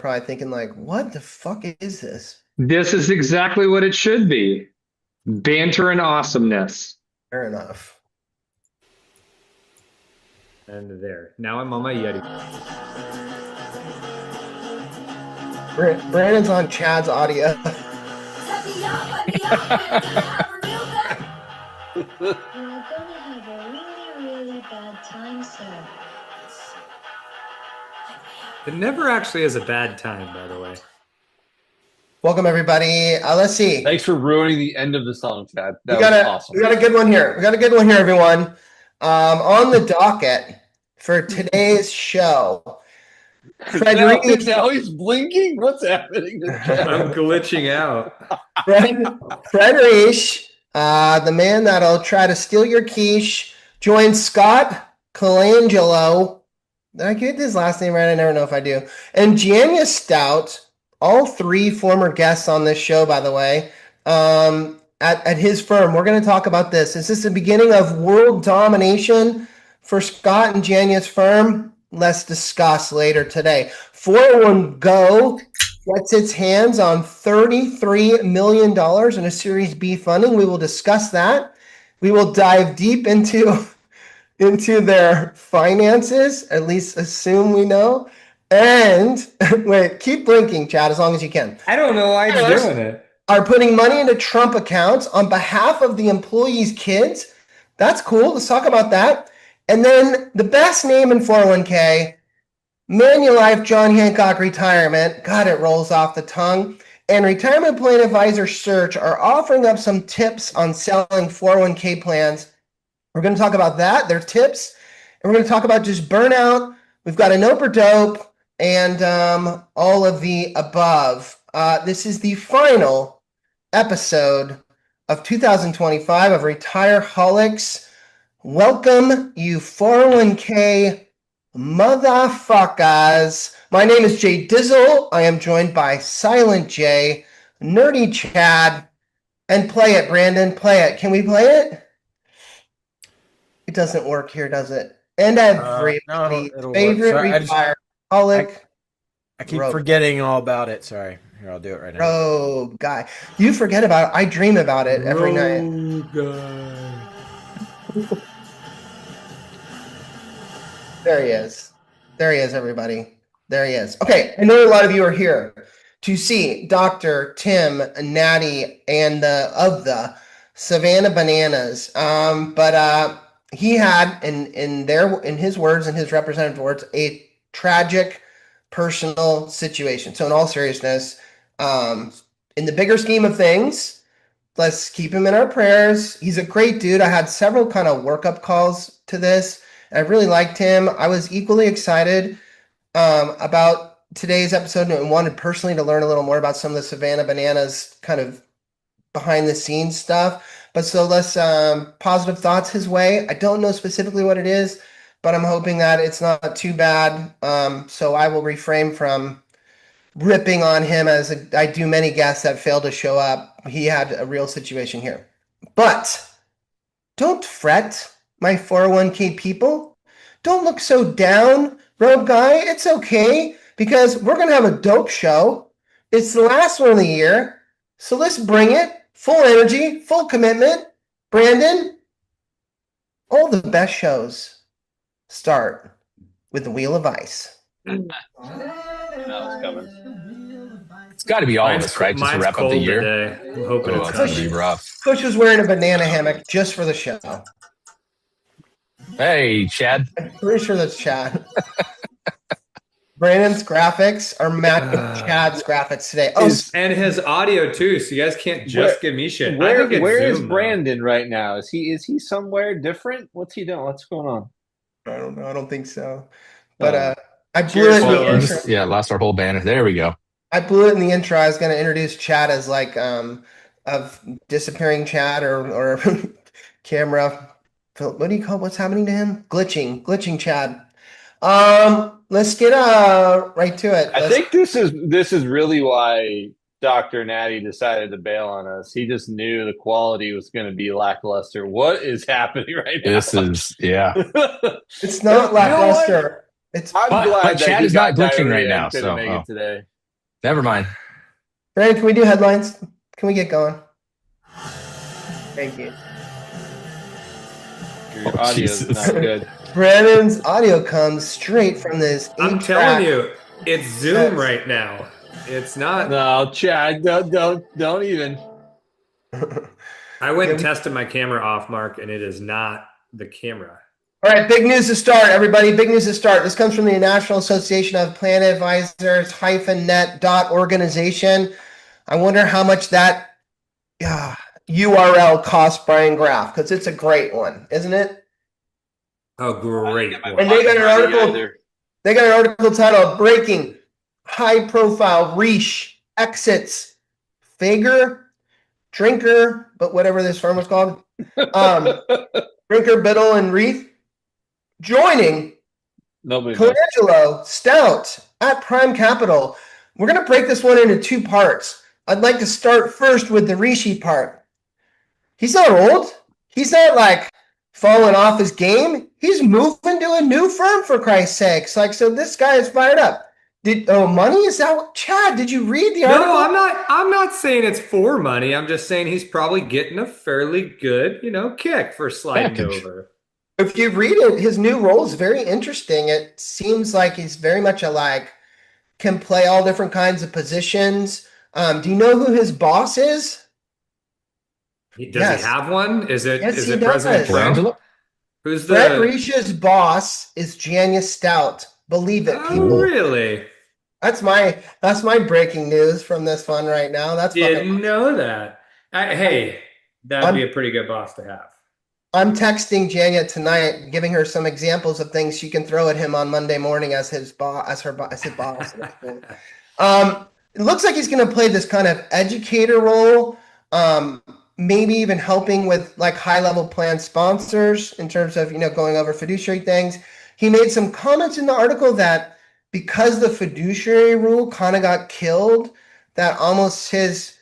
probably thinking like, what the fuck is this? This is exactly what it should be. Banter and awesomeness. Fair enough. And there. Now I'm on my Yeti. Brandon's on Chad's audio. You're gonna have a really bad time, sir. It never actually is a bad time, by the way. Welcome everybody. Let's see. Thanks for ruining the end of the song, Chad. That was awesome. We got a good one here. Everyone. On the docket for today's show. Now he's blinking. What's happening? I'm glitching out. Frederish, the man that'll try to steal your quiche, joins Scott Colangelo. Did I get his last name right? I never know if I do. And Jana Stout, all three former guests on this show, by the way, at his firm. We're going to talk about this. Is this the beginning of world domination for Scott and Jana's firm? Let's discuss later today. 401 Go gets its hands on $33 million in a Series B funding. We will discuss that. We will dive deep into their finances, at least assume we know. And wait, keep blinking, Chad, as long as you can. I don't know why I'm doing it. Are putting money into Trump accounts on behalf of the employees' kids. That's cool. Let's talk about that. And then the best name in 401k, Manulife John Hancock Retirement. God, it rolls off the tongue. And Retirement Plan Advisor Search are offering up some tips on selling 401k plans. We're going to talk about that, their tips. And we're going to talk about just burnout. We've got a nope or dope and all of the above. This is the final episode of 2025 of Retireholics. Welcome, you 401k motherfuckers. My name is Jay Dizzle. I am joined by Silent Jay, Nerdy Chad, and play it, Brandon. Play it. Can we play it? It doesn't work here, does it? And everybody's favorite Retireholic. I keep forgetting all about it. Sorry. Here, I'll do it right now. Oh, guy. You forget about it. I dream about it every night. There he is. There he is, everybody. There he is. Okay, I know a lot of you are here to see Dr. Tim Natty and the Savannah Bananas. But he had, in his words, in his representative words, a tragic personal situation. So in all seriousness, in the bigger scheme of things, let's keep him in our prayers. He's a great dude. I had several kind of workup calls to this. I really liked him. I was equally excited about today's episode and wanted personally to learn a little more about some of the Savannah Bananas kind of behind the scenes stuff. But so let's positive thoughts his way. I don't know specifically what it is, but I'm hoping that it's not too bad. So I will refrain from ripping on him as I do many guests that fail to show up. He had a real situation here. But don't fret, my 401k people. Don't look so down, Rogue Guy. It's okay, because we're going to have a dope show. It's the last one of the year, so let's bring it. Full energy, full commitment. Brandon, all the best shows start with the Wheel of Ice. It's got to be all of us, right? Just to wrap up the year. Today. I'm hoping it's going to be rough. Coach was wearing a banana hammock just for the show. Hey, Chad. I'm pretty sure that's Chad. Brandon's graphics are matching Chad's graphics today. And his audio too, so you guys can't just give me shit. Where is Brandon right now? Is he somewhere different? What's he doing? What's going on? I don't know. I don't think so. But I blew it in the intro. Yeah, lost our whole banner. There we go. I blew it in the intro. I was going to introduce Chad as like of disappearing Chad or camera. What do you call what's happening to him? Glitching Chad. Let's get right to it. I think this is really why Dr. Natty decided to bail on us. He just knew the quality was going to be lackluster. What is happening right now? This is It's not lackluster. I'm glad that Chad he is not got glitching diarrhea right now. and couldn't make it today. Never mind. Brandon, can we do headlines? Can we get going? Thank you. Your audio is Jesus. not good. Brandon's audio comes straight from this. I'm telling you, it's Zoom right now. It's not. No, Chad, don't even. I went and tested my camera off, Mark, and it is not the camera. All right, big news to start, everybody. Big news to start. This comes from the National Association of Plan Advisors -net organization. I wonder how much that URL cost Brian Graff, because it's a great one, isn't it? Oh, great. And they got an article. They got an article titled "Breaking High-Profile Reach Exits Fager Drinker," but whatever this firm was called, Drinker, Biddle, and Reith joining Jana Stout at Prime Capital. We're going to break this one into two parts. I'd like to start first with the Rishi part. He's not old. He's not like falling off his game. He's moving to a new firm, for Christ's sakes. Like, so this guy is fired up. Money? Is that what, Chad, did you read the article? No, I'm not saying it's for money. I'm just saying he's probably getting a fairly good, kick for sliding over. If you read it, his new role is very interesting. It seems like he's very much can play all different kinds of positions. Do you know who his boss is? Does he have one? Is it Yes, it President Trump? Who's Fred Risha's boss is Jana Stout. Believe it, people. Oh, really? That's my breaking news from this fun right now. Didn't know that. Hey, that'd be a pretty good boss to have. I'm texting Jana tonight, giving her some examples of things she can throw at him on Monday morning as his boss. It looks like he's going to play this kind of educator role, maybe even helping with like high-level plan sponsors in terms of going over fiduciary things. He made some comments in the article that because the fiduciary rule kind of got killed, that almost his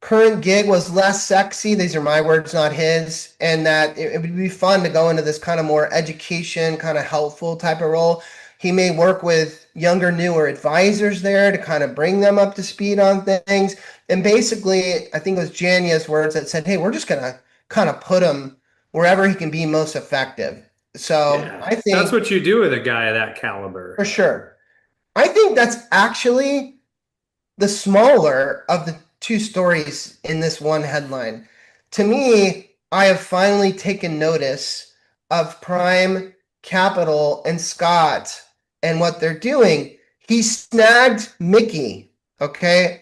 current gig was less sexy. These are my words, not his. And that it would be fun to go into this kind of more education, kind of helpful type of role. He may work with younger, newer advisors there to kind of bring them up to speed on things. And basically, I think it was Jana's words that said, hey, we're just going to kind of put him wherever he can be most effective. So yeah, I think that's what you do with a guy of that caliber. For sure. I think that's actually the smaller of the two stories in this one headline. To me, I have finally taken notice of Prime Capital and Scott and what they're doing. He snagged Mickey,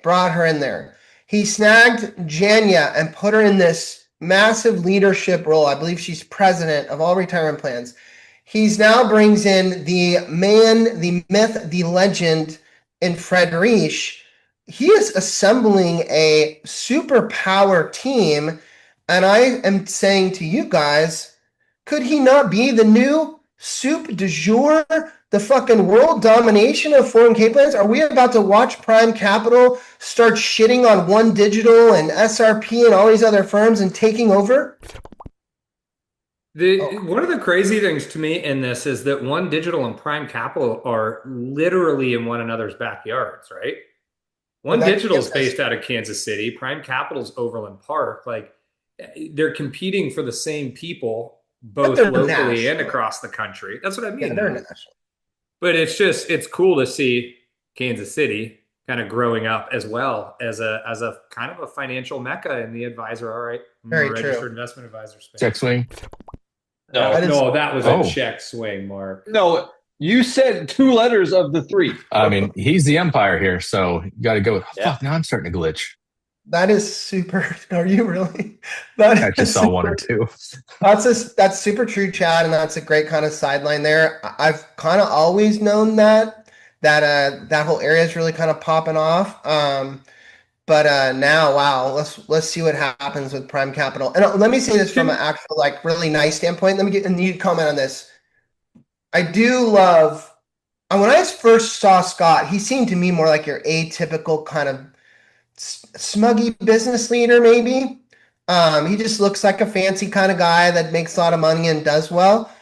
brought her in there. He snagged Jana and put her in this massive leadership role. I believe she's president of all retirement plans. He's now brings in the man, the myth, the legend in Fred Risch. He is assembling a superpower team. And I am saying to you guys, could he not be the new soup du jour, the fucking world domination of 401k plans? Are we about to watch Prime Capital start shitting on One Digital and SRP and all these other firms and taking over? One of the crazy things to me in this is that One Digital and Prime Capital are literally in one another's backyards, right? One Digital is based out of Kansas City. Prime Capital's Overland Park. Like, they're competing for the same people, both locally national and across the country. That's what I mean. Yeah, they're national. But it's cool to see Kansas City kind of growing up as well as a kind of a financial mecca in the advisor. All right, registered investment advisor space. Check swing. No, that was a check swing, Mark. No, you said two letters of the three. I mean, he's the umpire here, so you got to go with. Fuck, now I'm starting to glitch. That is super. Are you really? I just saw one or two. That's super true, Chad, and that's a great kind of sideline there. I've kind of always known that whole area is really kind of popping off. But now, wow, let's see what happens with Prime Capital. And let me say this from an actual really nice standpoint. And you comment on this. I do love. When I first saw Scott, he seemed to me more like your atypical kind of smuggy business leader, maybe. He just looks like a fancy kind of guy that makes a lot of money and does well.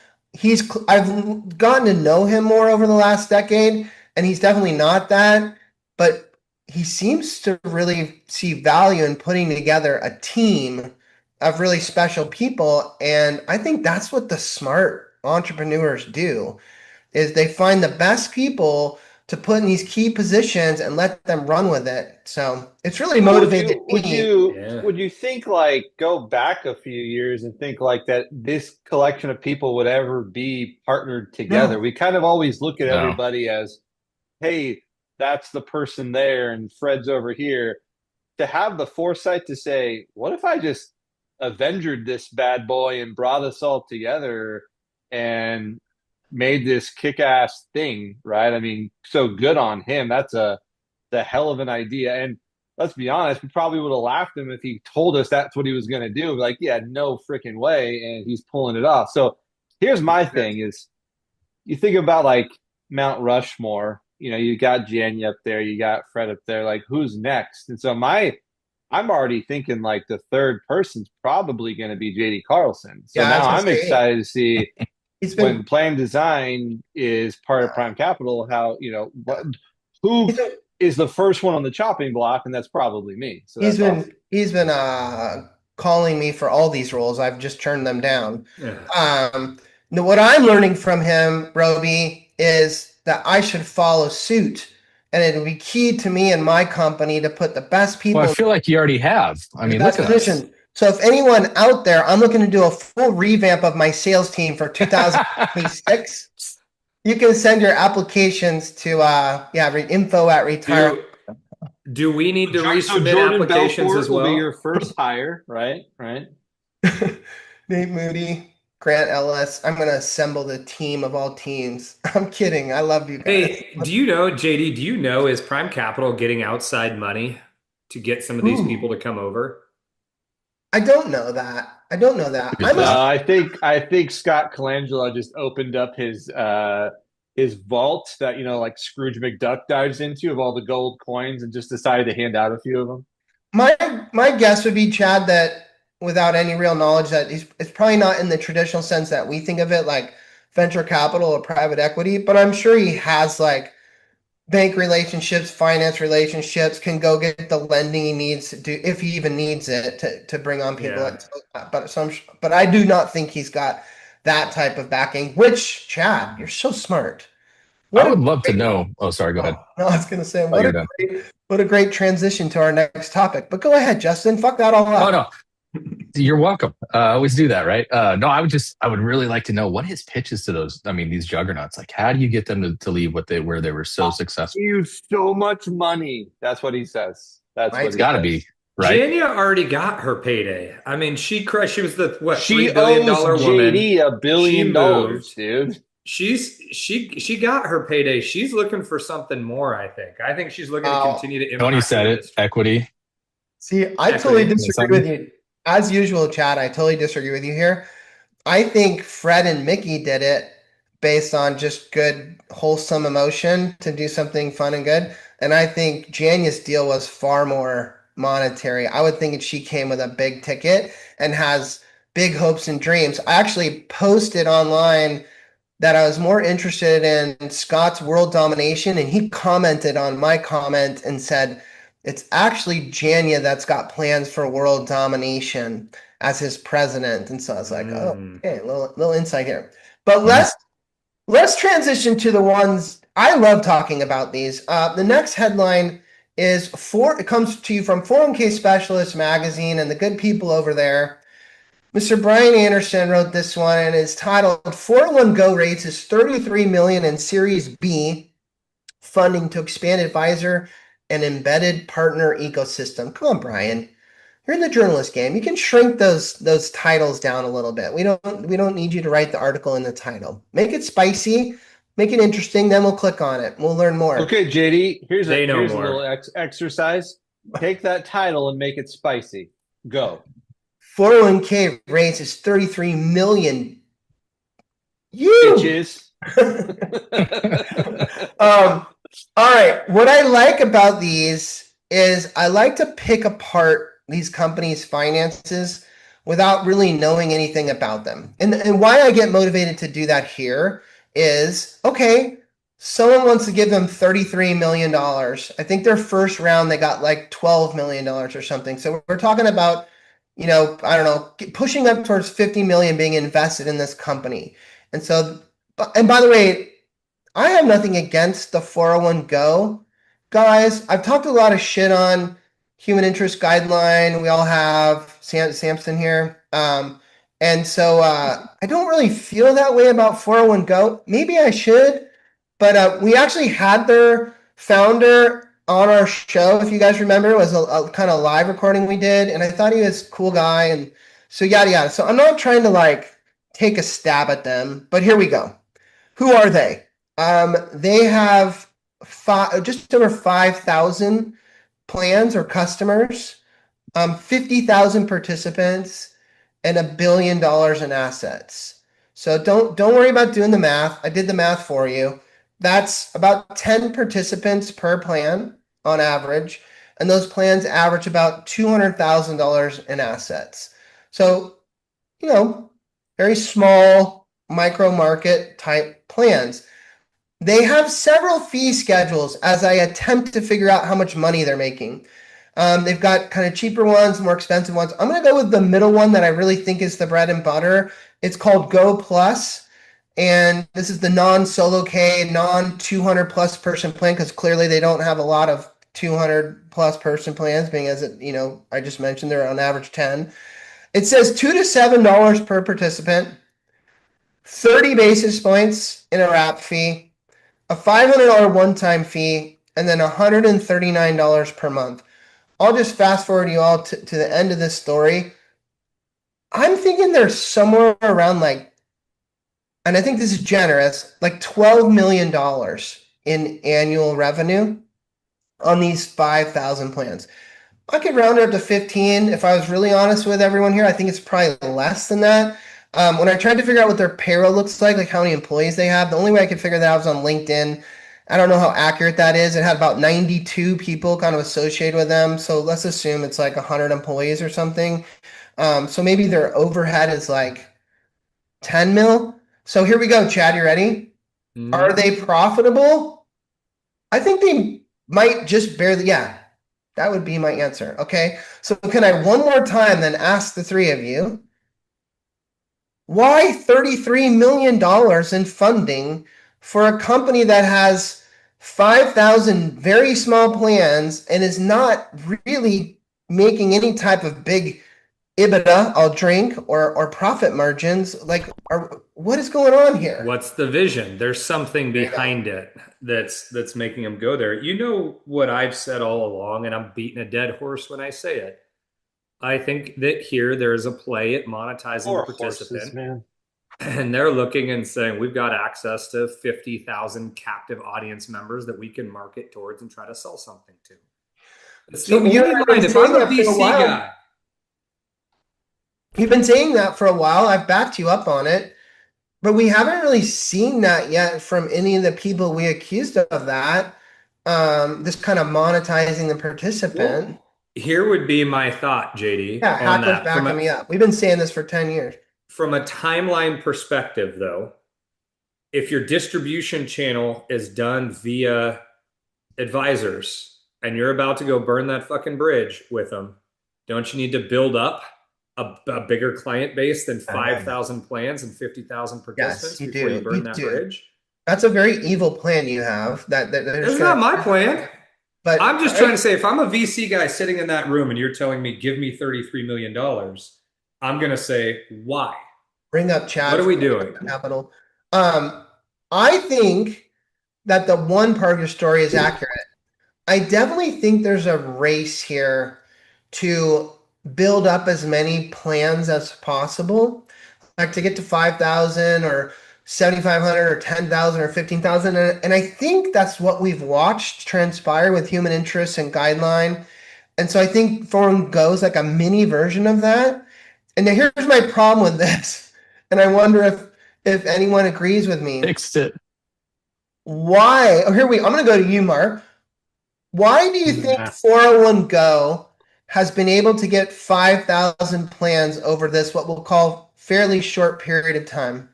I've gotten to know him more over the last decade, and he's definitely not that. But he seems to really see value in putting together a team of really special people. And I think that's what the smart entrepreneurs do is they find the best people to put in these key positions and let them run with it. So it's really motivated me. Would you think like go back a few years and think like that this collection of people would ever be partnered together? No. We kind of always look at No. everybody as, hey, that's the person there and Fred's over here. To have the foresight to say, what if I just avengered this bad boy and brought us all together and made this kick-ass thing, right? I mean, so good on him. That's the hell of an idea. And let's be honest, we probably would have laughed him if he told us that's what he was going to do. Like, yeah, no freaking way. And he's pulling it off. So here's my thing is you think about like Mount Rushmore, you know, you got Janya up there, you got Fred up there, like who's next? And so I'm already thinking like the third person's probably going to be JD Carlson. So Yeah, now I'm excited to see when Plan Design is part of Prime Capital, how, you know, who is the first one on the chopping block, and that's probably me. So he's been calling me for all these roles. I've just turned them down. Yeah. What I'm learning from him, Roby, is that I should follow suit. And it would be key to me and my company to put the best people. Well, I feel like you already have. I mean, look at this. So if anyone out there, I'm looking to do a full revamp of my sales team for 2026. You can send your applications to info at retire. Do we need to resubmit applications as well? Will be your first hire, right? Nate Moody, Grant Ellis. I'm going to assemble the team of all teams. I'm kidding. I love you guys. Hey, do you know, JD, is Prime Capital getting outside money to get some of these people to come over? I don't know that. I think Scott Colangelo just opened up his vault that, you know, like Scrooge McDuck dives into of all the gold coins and just decided to hand out a few of them. My guess would be, Chad, that without any real knowledge, that it's probably not in the traditional sense that we think of it, like venture capital or private equity, but I'm sure he has like bank relationships, finance relationships, can go get the lending he needs to do, if he even needs it, to bring on people. Yeah. But I do not think he's got that type of backing, which, Chad, you're so smart. I would love to know. Oh, sorry, go ahead. No, I was going to say, what a great transition to our next topic. But go ahead, Justin. Fuck that all up. Oh, no. You're welcome. I always do that, right? No, I would really like to know what his pitch is to those. I mean, these juggernauts. Like, how do you get them to leave where they were so successful? Use so much money. That's what he says. It's got to be right. Janya already got her payday. I mean, she crushed. She was the She $3 billion owes woman. JD $1 billion, dude. She got her payday. She's looking for something more. I think she's looking to continue to impact. Tony said it. Equity. See, I totally disagree with you. As usual, Chad, I totally disagree with you here. I think Fred and Mickey did it based on just good, wholesome emotion to do something fun and good. And I think Janya's deal was far more monetary. I would think she came with a big ticket and has big hopes and dreams. I actually posted online that I was more interested in Scott's world domination, and he commented on my comment and said, it's actually Janya that's got plans for world domination as his president. And so I was like, okay, little insight here. But let's transition to the ones I love talking about these. The next headline is it comes to you from 401k Specialist magazine and the good people over there. Mr. Brian Anderson wrote this one, and it's titled 401 Go raises $33 million in Series B funding to expand advisor and embedded partner ecosystem. Come on, Brian. You're in the journalist game. You can shrink those titles down a little bit. We don't need you to write the article in the title. Make it spicy, make it interesting, then we'll click on it. We'll learn more. Okay, JD, here's a little exercise. Take that title and make it spicy. Go. 401k raises $33 million. Bitches. All right. What I like about these is I like to pick apart these companies' finances without really knowing anything about them. And why I get motivated to do that here is, okay, Someone wants to give them $33 million. I think their first round, they got like $12 million or something. So we're talking about, I don't know, pushing up towards 50 million being invested in this company. And so, and by the way, I have nothing against the 401 Go guys. I've talked a lot of shit on human interest guideline. We all have Samson here. And so I don't really feel that way about 401 Go. Maybe I should, but we actually had their founder on our show. If you guys remember, it was a kind of live recording we did, and I thought he was a cool guy, and so yada yada. So I'm not trying to like take a stab at them, but here we go. Who are they? They have just over 5,000 plans or customers, 50,000 participants, and $1 billion in assets. So don't worry about doing the math. I did the math for you. That's about 10 participants per plan on average, and those plans average about $200,000 in assets. So, very small micro market type plans. They have several fee schedules as I attempt to figure out how much money they're making. They've got kind of cheaper ones, more expensive ones. I'm going to go with the middle one that I really think is the bread and butter. It's called Go Plus. And this is the non-solo K, non-200 plus person plan, because clearly they don't have a lot of 200 plus person plans, being as I just mentioned, they're on average 10. It says $2 to $7 per participant, 30 basis points in a wrap fee, a $500 one-time fee, and then $139 per month. I'll just fast forward you all to the end of this story. I'm thinking they're somewhere around and I think this is generous, like $12 million in annual revenue on these 5,000 plans. I could round it up to 15 if I was really honest with everyone here. I think it's probably less than that. When I tried to figure out what their payroll looks like how many employees they have, the only way I could figure that out was on LinkedIn. I don't know how accurate that is. It had about 92 people kind of associated with them. So let's assume it's like 100 employees or something. So maybe their overhead is like 10 mil. So here we go, Chad. You ready? Are they profitable? I think they might just barely. Yeah, that would be my answer. Okay. So can I one more time then ask the three of you, why $33 million in funding for a company that has 5,000 very small plans and is not really making any type of big EBITDA, I'll drink, or profit margins? What is going on here? What's the vision? There's something behind it that's making them go there. You know what I've said all along, and I'm beating a dead horse when I say it. I think that here there is a play at monetizing the participant. Horses, man. And they're looking and saying, we've got access to 50,000 captive audience members that we can market towards and try to sell something to. It's the only line. If I'm a VC guy. You've been saying that for a while. I've backed you up on it. But we haven't really seen that yet from any of the people we accused of that. This kind of monetizing the participant. Well, here would be my thought, JD. Yeah, Hackler's backing me up. We've been saying this for 10 years. From a timeline perspective, though, if your distribution channel is done via advisors and you're about to go burn that fucking bridge with them, don't you need to build up a bigger client base than 5,000 plans and 50,000 participants before you burn that bridge? That's a very evil plan you have. That's not my plan. But I'm just trying to say, if I'm a VC guy sitting in that room and you're telling me, give me $33 million, I'm going to say, why? Bring up Chad. What are we doing? Capital. I think that the one part of your story is accurate. I definitely think there's a race here to build up as many plans as possible, like to get to 5,000 or 7,500 or 10,000 or 15,000. And I think that's what we've watched transpire with human interest and guideline. And so I think 401 Go is like a mini version of that. And now here's my problem with this. And I wonder if anyone agrees with me. Fixed it. Why? I'm going to go to you, Mark. Why do you think 401 Go has been able to get 5,000 plans over this, what we'll call fairly short period of time?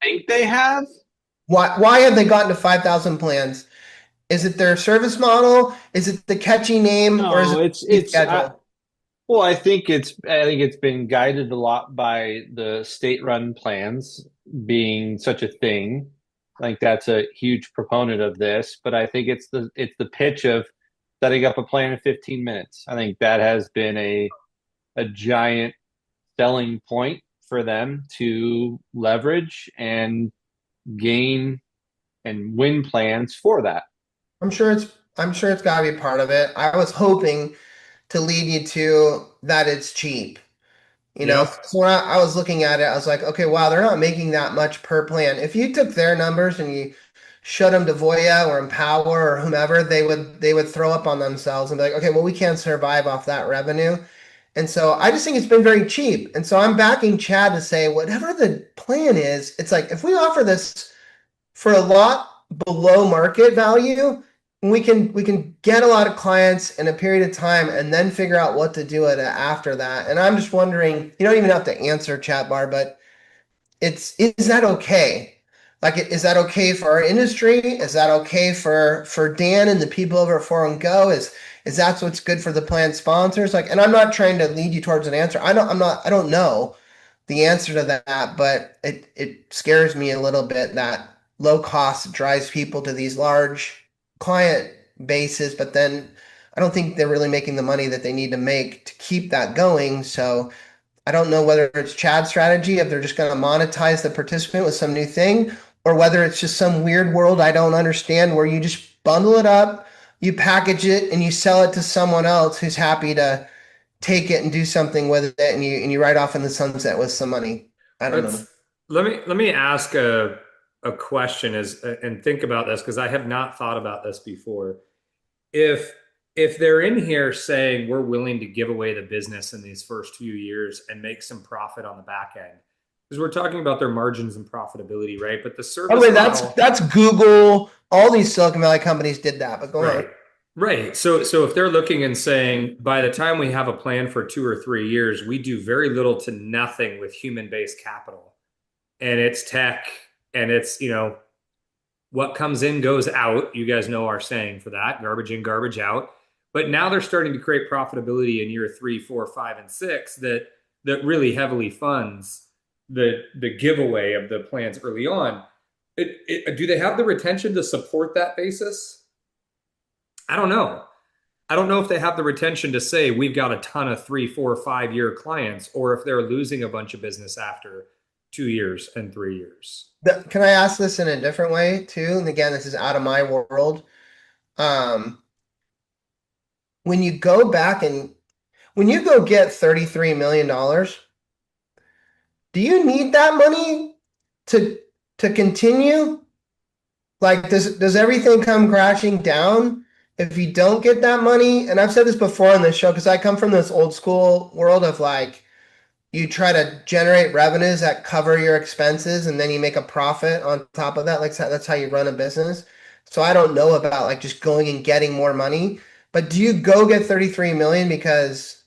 think they have. Why have they gotten to 5,000 plans? Is it their service model? Is it the catchy name, or is No, it the schedule? well, I think it's been guided a lot by the state-run plans being such a thing. Like that's a huge proponent of this, but I think it's the pitch of setting up a plan in 15 minutes. I think that has been a giant selling point for them to leverage and gain and win plans for that. I'm sure it's got to be part of it. I was hoping to lead you to that it's cheap. Yep. So when I was looking at it, I was like, okay, wow, they're not making that much per plan. If you took their numbers and you showed them to Voya or Empower or whomever, they would throw up on themselves and be like, okay, well, we can't survive off that revenue. And so I just think it's been very cheap. And so I'm backing Chad to say whatever the plan is, it's like if we offer this for a lot below market value, we can get a lot of clients in a period of time and then figure out what to do with it after that. And I'm just wondering, you don't even have to answer chat bar, but is that okay? Like, is that okay for our industry? Is that okay for Dan and the people over at 4 Go? Is that what's good for the plan sponsors? Like, and I'm not trying to lead you towards an answer. I don't know the answer to that, but it scares me a little bit that low cost drives people to these large client bases, but then I don't think they're really making the money that they need to make to keep that going. So I don't know whether it's Chad's strategy if they're just going to monetize the participant with some new thing, or whether it's just some weird world I don't understand where you just bundle it up, you package it, and you sell it to someone else who's happy to take it and do something with it, and you ride off in the sunset with some money. I don't know. Let me ask a question and think about this because I have not thought about this before. If if they're in here saying we're willing to give away the business in these first few years and make some profit on the back end, because we're talking about their margins and profitability, right? But the By the service way, model, that's Google. All these Silicon Valley companies did that, but go on. right? Right. So if they're looking and saying by the time we have a plan for 2 or 3 years, we do very little to nothing with human-based capital, and it's tech, and it's what comes in goes out. You guys know our saying for that: garbage in, garbage out. But now they're starting to create profitability in year 3, 4, 5, and 6 that really heavily funds the giveaway of the plans early on. Do they have the retention to support that basis? I don't know. I don't know if they have the retention to say we've got a ton of 3, 4, 5 year clients, or if they're losing a bunch of business after 2 years and 3 years. Can I ask this in a different way too? And again, this is out of my world. Um, when you go back and when you go get $33 million, do you need that money to continue? Like, does everything come crashing down if you don't get that money? And I've said this before on this show because I come from this old school world of like you try to generate revenues that cover your expenses and then you make a profit on top of that. Like that's how you run a business. So I don't know about like just going and getting more money, but do you go get 33 million because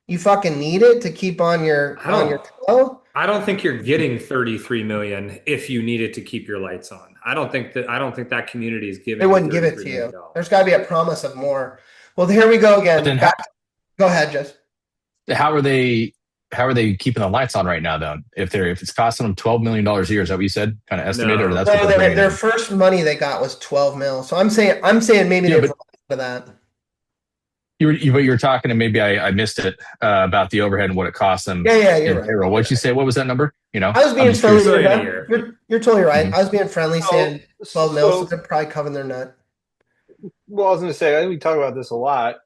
you fucking need it to keep on your I don't. flow? I don't think you're getting 33 million if you needed to keep your lights on. I don't think that community is giving They you wouldn't give it $33 to million. you. There's got to be a promise of more. Well, here we go again. But then Go ahead, Jess. how are they keeping the lights on right now though? If it's costing them $12 million a year, is that what you said? Kind of estimated, or No. that's No, what they're bringing their in? first money they got was 12 mil. So I'm saying maybe Yeah, they've but run out of that. you were talking, and maybe I missed it about the overhead and what it costs them Yeah, you're in right. payroll. What'd you say? What was that number? I was I'm being just friendly. curious. Million a Ben. year. You're totally right. Mhm. I was being friendly, saying So, 12 mil, so so they're probably covering their nut. well, I was going to say, I think we talk about this a lot.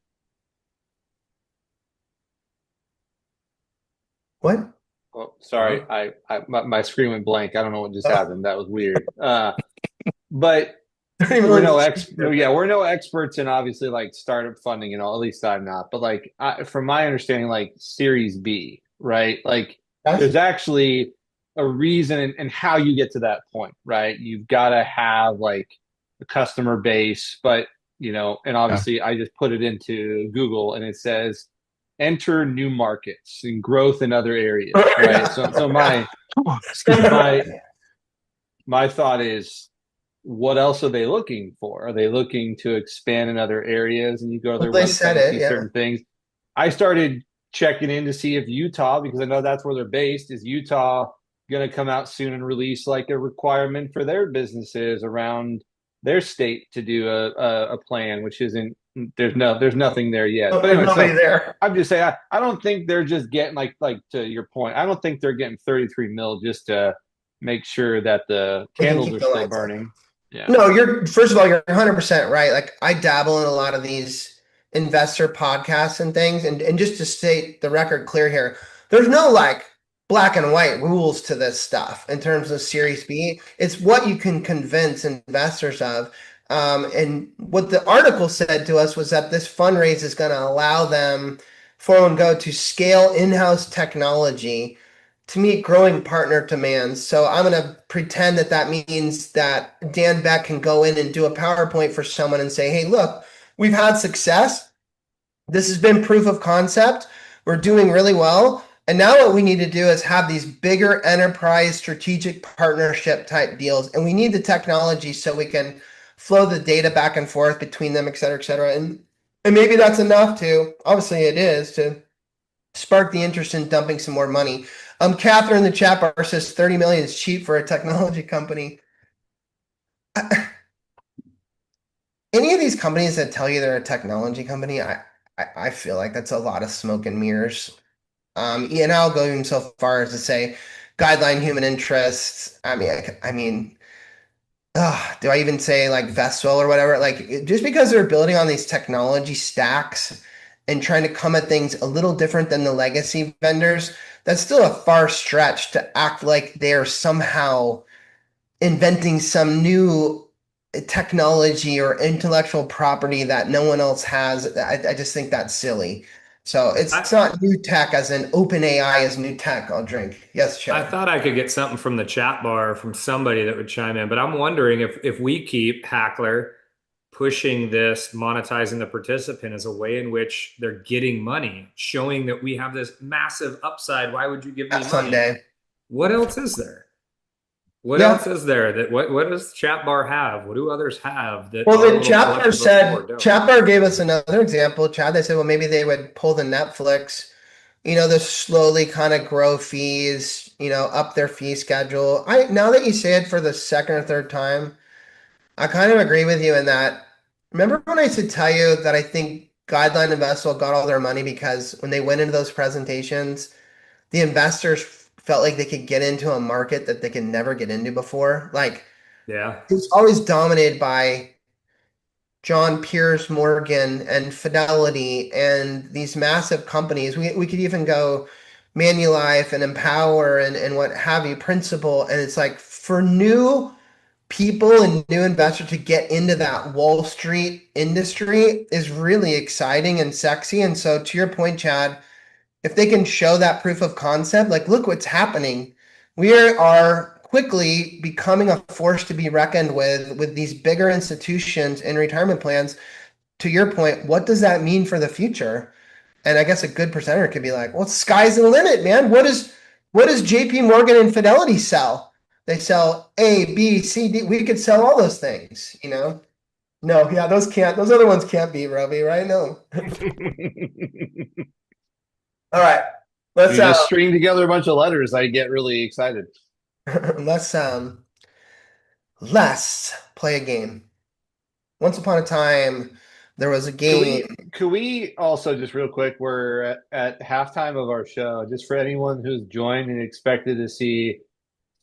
What? Oh, sorry, my screen went blank. I don't know what just happened. That was weird. But 30 we're million. we're no experts in obviously like startup funding and all. At least I'm not. But like from my understanding, like Series B, right? Like there's actually a reason and how you get to that point, right? You've got to have like a customer base, but and Yeah. obviously I just put it into Google and it says enter new markets and growth in other areas, right? So my Excuse me. my my thought is, what else are they looking for? Are they looking to expand in other areas? And you go to Well, their they website said and it, see yeah. certain things. I started checking in to see if Utah, because I know that's where they're based, is Utah going to come out soon and release like a requirement for their businesses around their state to do a plan, which isn't, there's nothing there yet. But There's anyway, nobody so there. I'm just saying, I don't think they're just getting like to your point. I don't think they're getting 33 mil just to make sure that the We can candles keep are the still lights on. burning. Yeah. No, you're first of all, you're 100% right. Like I dabble in a lot of these investor podcasts and things, and just to state the record clear here, there's no like black and white rules to this stuff in terms of Series B. It's what you can convince investors of. And what the article said to us was that this fundraise is going to allow them, 401 to scale in-house technology to meet growing partner demands. So I'm going to pretend that that means that Dan Beck can go in and do a PowerPoint for someone and say, hey, look, we've had success. This has been proof of concept. We're doing really well. And now what we need to do is have these bigger enterprise strategic partnership type deals. And we need the technology so we can flow the data back and forth between them, et cetera, et cetera. And maybe that's enough to, obviously it is, to spark the interest in dumping some more money. Catherine in the chat bar says 30 million is cheap for a technology company. Any of these companies that tell you they're a technology company, I feel like that's a lot of smoke and mirrors. And I'll go even so far as to say guideline human interests. Do I even say like Vestel or whatever? Like just because they're building on these technology stacks and trying to come at things a little different than the legacy vendors, that's still a far stretch to act like they're somehow inventing some new technology or intellectual property that no one else has. I just think that's silly. So it's not new tech as in open AI is new tech. I'll drink. Yes, I Chad. thought I could get something from the chat bar from somebody that would chime in, but I'm wondering if we keep Hackler pushing this, monetizing the participant as a way in which they're getting money, showing that we have this massive upside. Why would you give me money? Someday. What else is there? What Yeah. else is there that what does the chat bar have? What do others have that Well, our then little Chat Bar collective of said, four don't? Chat Bar gave us another example. Chad, they said, well, maybe they would pull the Netflix, the slowly kind of grow fees, up their fee schedule. Now that you say it for the second or third time, I kind of agree with you in that. Remember when I used to tell you that I think Guideline Investor got all their money because when they went into those presentations, the investors felt like they could get into a market that they could never get into before. Like Yeah. it was always dominated by John Pierce Morgan and Fidelity and these massive companies. We could even go Manulife and Empower and what have you, Principal. And it's like for new people and new investors to get into that Wall Street industry is really exciting and sexy. And so to your point, Chad, if they can show that proof of concept, like look what's happening. We are quickly becoming a force to be reckoned with these bigger institutions and retirement plans. To your point, what does that mean for the future? And I guess a good presenter could be like, well, sky's the limit, man. What does JP Morgan and Fidelity sell? They sell A, B, C, D. We could sell all those things, No, yeah, those other ones can't be, Robbie, right? No. All right. You just string together a bunch of letters, I get really excited. Let's play a game. Once upon a time, there was a game. Could we also just real quick? We're at halftime of our show. Just for anyone who's joined and expected to see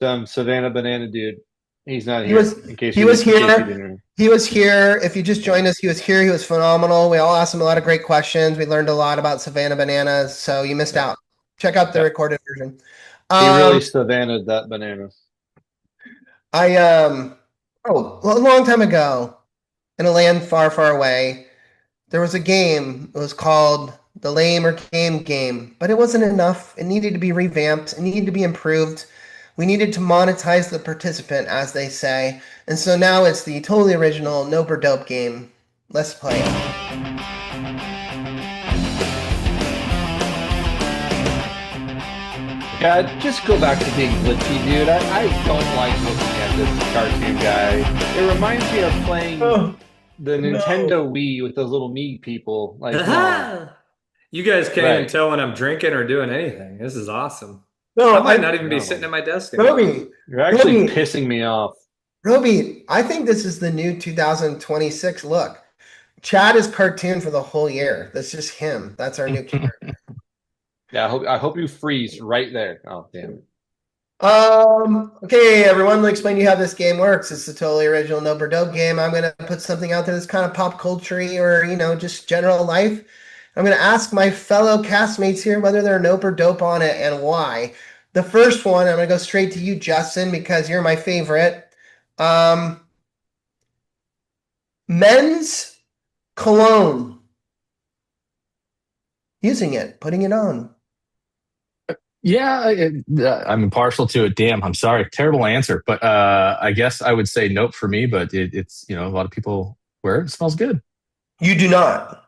some Savannah Banana dude, he's not here. He was here. He was here. If you just joined us, he was here. He was phenomenal. We all asked him a lot of great questions. We learned a lot about Savannah Bananas. So you missed out. Check out the recorded version. He really Savannah'd that banana. A long time ago, in a land far, far away, there was a game. It was called the Lame or Game, but it wasn't enough. It needed to be revamped. It needed to be improved. We needed to monetize the participant, as they say. And so now it's the totally original Nope or Dope game. Let's play it. Yeah, just go back to being glitchy, dude. I don't like looking at this cartoon guy. It reminds me of playing Oh, the Nintendo Wii with those little Mii people. Like, no. You guys can't even Right. tell when I'm drinking or doing anything. This is awesome. no, I might not even be no. sitting at my desk anymore. Roby, You're actually Roby, pissing me off. Roby, I think this is the new 2026 look. Chad is cartoon for the whole year. That's just him. That's our new character. Yeah, I hope you freeze right there. Oh, damn it. Okay, everyone, let me explain to you how this game works. It's a totally original no dope game. I'm gonna put something out there that's kind of pop culture or just general life. I'm gonna ask my fellow castmates here whether they're nope or dope on it and why. The first one, I'm gonna go straight to you, Justin, because you're my favorite. Men's cologne. Using it, putting it on. Yeah, I'm impartial to it. Damn, I'm sorry. Terrible answer. But I guess I would say nope for me, but it's, a lot of people wear it. It smells good. You do not.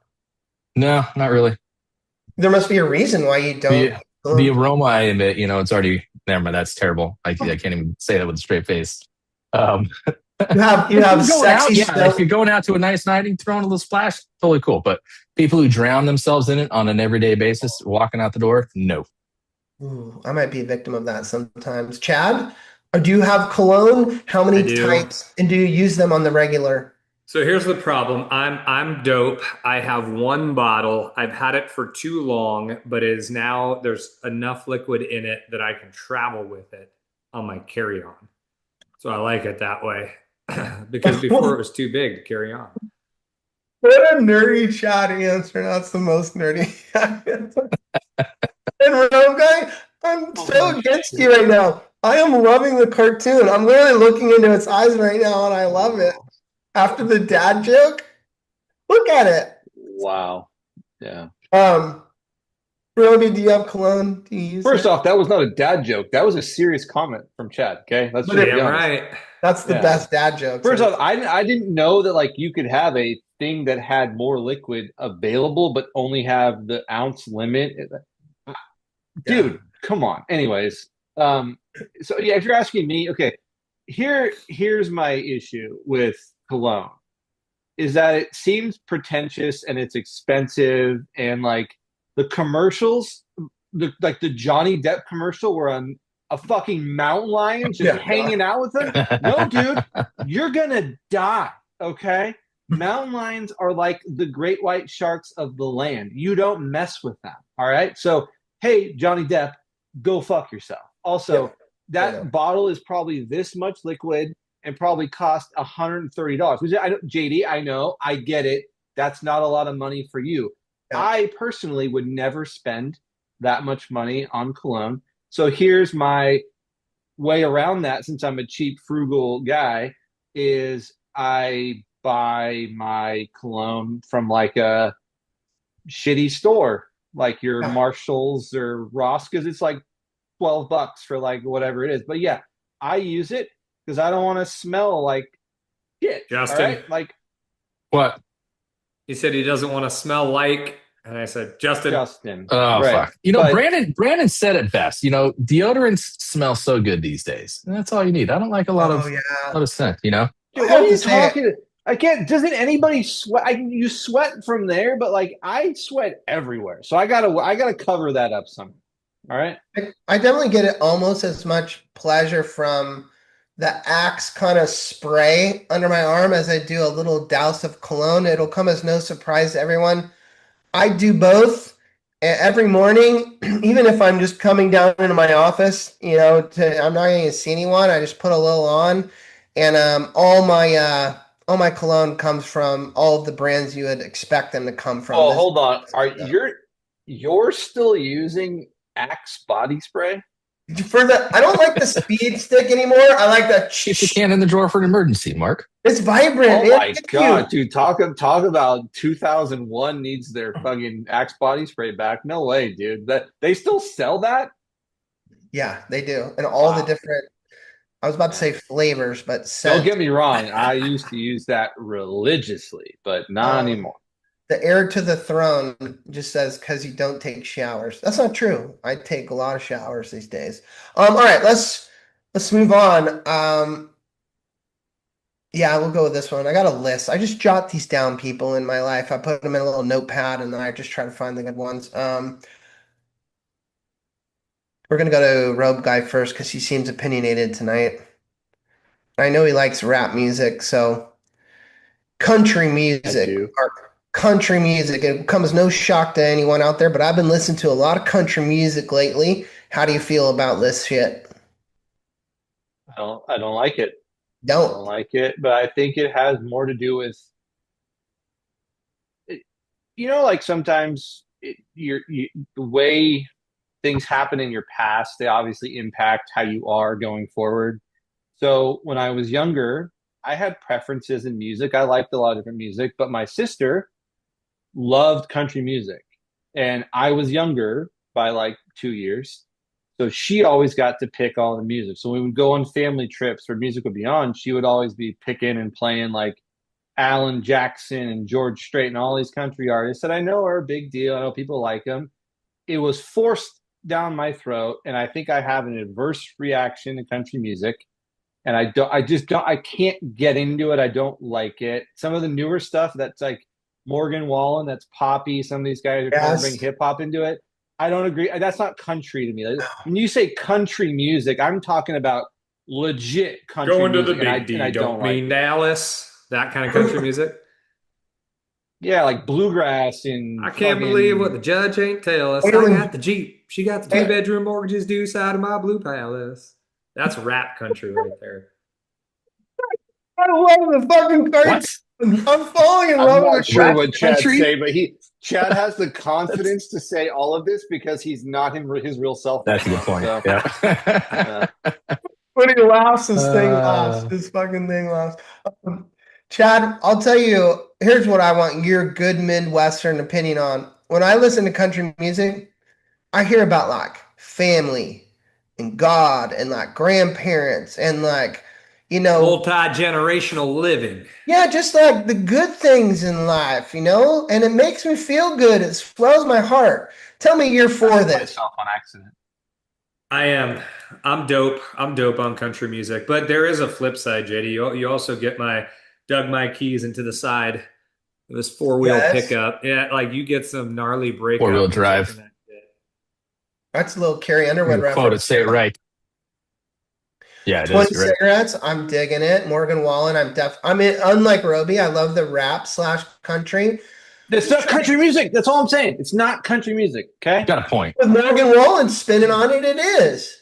No, not really. There must be a reason why you don't. The aroma I emit, it's already, never mind, that's terrible. I can't even say that with a straight face. You have if you're going sexy out, stuff. if you're going out to a nice night and throwing a little splash, totally cool. But people who drown themselves in it on an everyday basis, walking out the door, no. Ooh, I might be a victim of that sometimes. Chad, do you have cologne? How many I do. types? And do you use them on the regular? So here's the problem. I'm dope. I have one bottle. I've had it for too long, but it is now there's enough liquid in it that I can travel with it on my carry-on. So I like it that way because before it was too big to carry on. What a nerdy Chad answer. That's the most nerdy. And Rogue Guy, I'm so against you right now. I am loving the cartoon. I'm literally looking into its eyes right now, and I love it. After the dad joke, look at it. Wow. Yeah. Roby, do you have cologne? Do you use First it? off, that was not a dad joke. That was a serious comment from Chad. Okay, let's just be Damn honest. right. That's the best dad joke. First off, I didn't know that you could have a thing that had more liquid available, but only have the ounce limit. Dude, come on. Anyways, so yeah, if you're asking me, okay, here's my issue with cologne is that it seems pretentious and it's expensive and the commercials, the Johnny Depp commercial where I'm a fucking mountain lion just hanging out with him. No, dude, you're gonna die. Okay. Mountain lions are like the great white sharks of the land. You don't mess with them. All right. So, hey, Johnny Depp, go fuck yourself. Also, that bottle is probably this much liquid and probably cost $130. Which JD, I know, I get it. That's not a lot of money for you. Yeah. I personally would never spend that much money on cologne. So here's my way around that, since I'm a cheap, frugal guy, is I buy my cologne from a shitty store, like your Marshalls or Ross, because it's $12 for whatever it is. But yeah, I use it because I don't want to smell like shit. Justin, what? He said he doesn't want to smell like, and I said, Justin. Oh, right. Fuck. Brandon said it best. Deodorants smell so good these days. And that's all you need. I don't like a lot of scent, Dude, what are you talking? I can't. Doesn't anybody sweat? You sweat from there, but I sweat everywhere. So I gotta cover that up somewhere. All right. I definitely get it almost as much pleasure from the Axe kind of spray under my arm as I do a little douse of cologne. It'll come as no surprise to everyone. I do both every morning, even if I'm just coming down into my office, I'm not going to see anyone. I just put a little on, and all my cologne comes from all of the brands you would expect them to come from. Oh, hold on. You're still using Axe body spray? I don't like the speed stick anymore. I like the keep the can in the drawer for an emergency, Mark. It's vibrant. Oh my god, dude! Talk about 2001 needs their fucking Axe body spray back. No way, dude. They still sell that? Yeah, they do, and all the different. I was about to say flavors, but don't get me wrong. I used to use that religiously, but not anymore. The heir to the throne just says because you don't take showers. That's not true. I take a lot of showers these days. All right, let's move on. Yeah, we'll go with this one. I got a list. I just jot these down, people in my life. I put them in a little notepad, and then I just try to find the good ones. We're gonna go to Robe Guy first because he seems opinionated tonight. I know he likes rap music, so country I music. do. Country music. It comes no shock to anyone out there, but I've been listening to a lot of country music lately. How do you feel about this shit? I don't like it. I don't Don't. like it, but I think it has more to do with like sometimes the way things happen in your past, they obviously impact how you are going forward. So when I was younger, I had preferences in music. I liked a lot of different music, but my sister loved country music. And I was younger by like 2 years. So she always got to pick all the music. So when we would go on family trips where music would be on, she would always be picking and playing like Alan Jackson and George Strait and all these country artists that I know are a big deal. I know people like them. It was forced down my throat, and I think I have an adverse reaction to country music. And I can't get into it. I don't like it. Some of the newer stuff that's like Morgan Wallen, that's poppy. Some of these guys are trying to bring Yes. hip hop into it. I don't agree. That's not country to me. When you say country music, I'm talking about legit country Going to the music, big D, and I don't don't like mean it. Dallas. That kind of country music. Yeah, like bluegrass and I can't fucking- believe what the judge ain't tell us. I got the Jeep. She got the 2-bedroom mortgages due side of my blue palace. That's rap country right there. I love the fucking cartoon. What? I'm falling in I'm love not with sure rap what Chad's country? saying, but Chad has the confidence to say all of this because he's not his real self. That's a good point. So, Yeah. When he laughs, his thing laughs. Uh, His fucking thing laughs. Chad, I'll tell you, here's what I want your good Midwestern opinion on. When I listen to country music, I hear about like family and God and like grandparents and like, Multi-generational living. yeah, just like the good things in life, and it makes me feel good. It swells my heart. Tell me you're for this. myself on accident. I am. I'm dope. I'm dope on country music. But there is a flip side, JD. You also get dug my keys into the side. It was four-wheel Yes. pickup. Yeah, like you get some gnarly breakup. Four-wheel music drive. in that shit. That's a little Carrie Underwood Quote it, reference. say it right. Yeah, it 20 is. You're right. cigarettes, I'm digging it. Morgan Wallen, unlike Roby, I love the rap / country. It's not country music. That's all I'm saying. It's not country music. Okay. Got a point. With Morgan Wallen spinning on it, it is.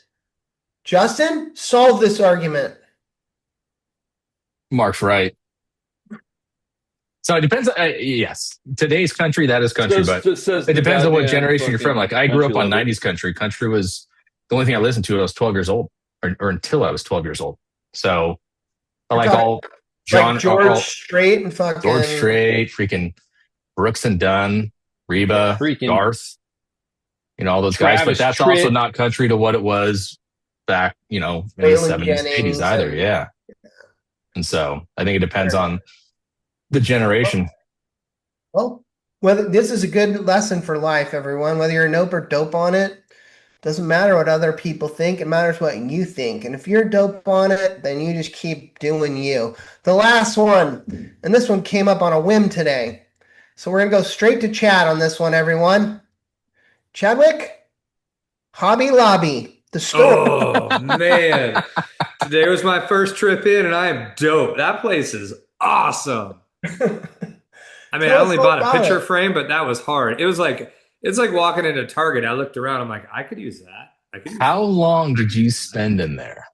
Justin, solve this argument. Mark's right. So it depends. Yes, today's country, that is country, but it depends on what generation you're from. Like I grew up on 90s country. Country was the only thing I listened to when I was 12 years old, or until I was 12 years old. So I like all John, like George Strait and fucking George Strait, freaking Brooks and Dunn, Reba, freaking Garth, all those guys. But that's also not country to what it was back, in the 70s, 80s either. Yeah. And so I think it depends on the generation. Well, this is a good lesson for life, everyone. Whether you're nope or dope on it, doesn't matter what other people think. It matters what you think. And if you're dope on it, then you just keep doing you. The last one, and this one came up on a whim today. So we're going to go straight to Chad on this one, everyone. Chadwick, Hobby Lobby, the store. Oh, man. Today was my first trip in, and I am dope. That place is awesome. I mean, I only bought a picture frame, but that was hard. It's like walking into Target. I looked around. I'm like, I could use that. How long did you spend in there?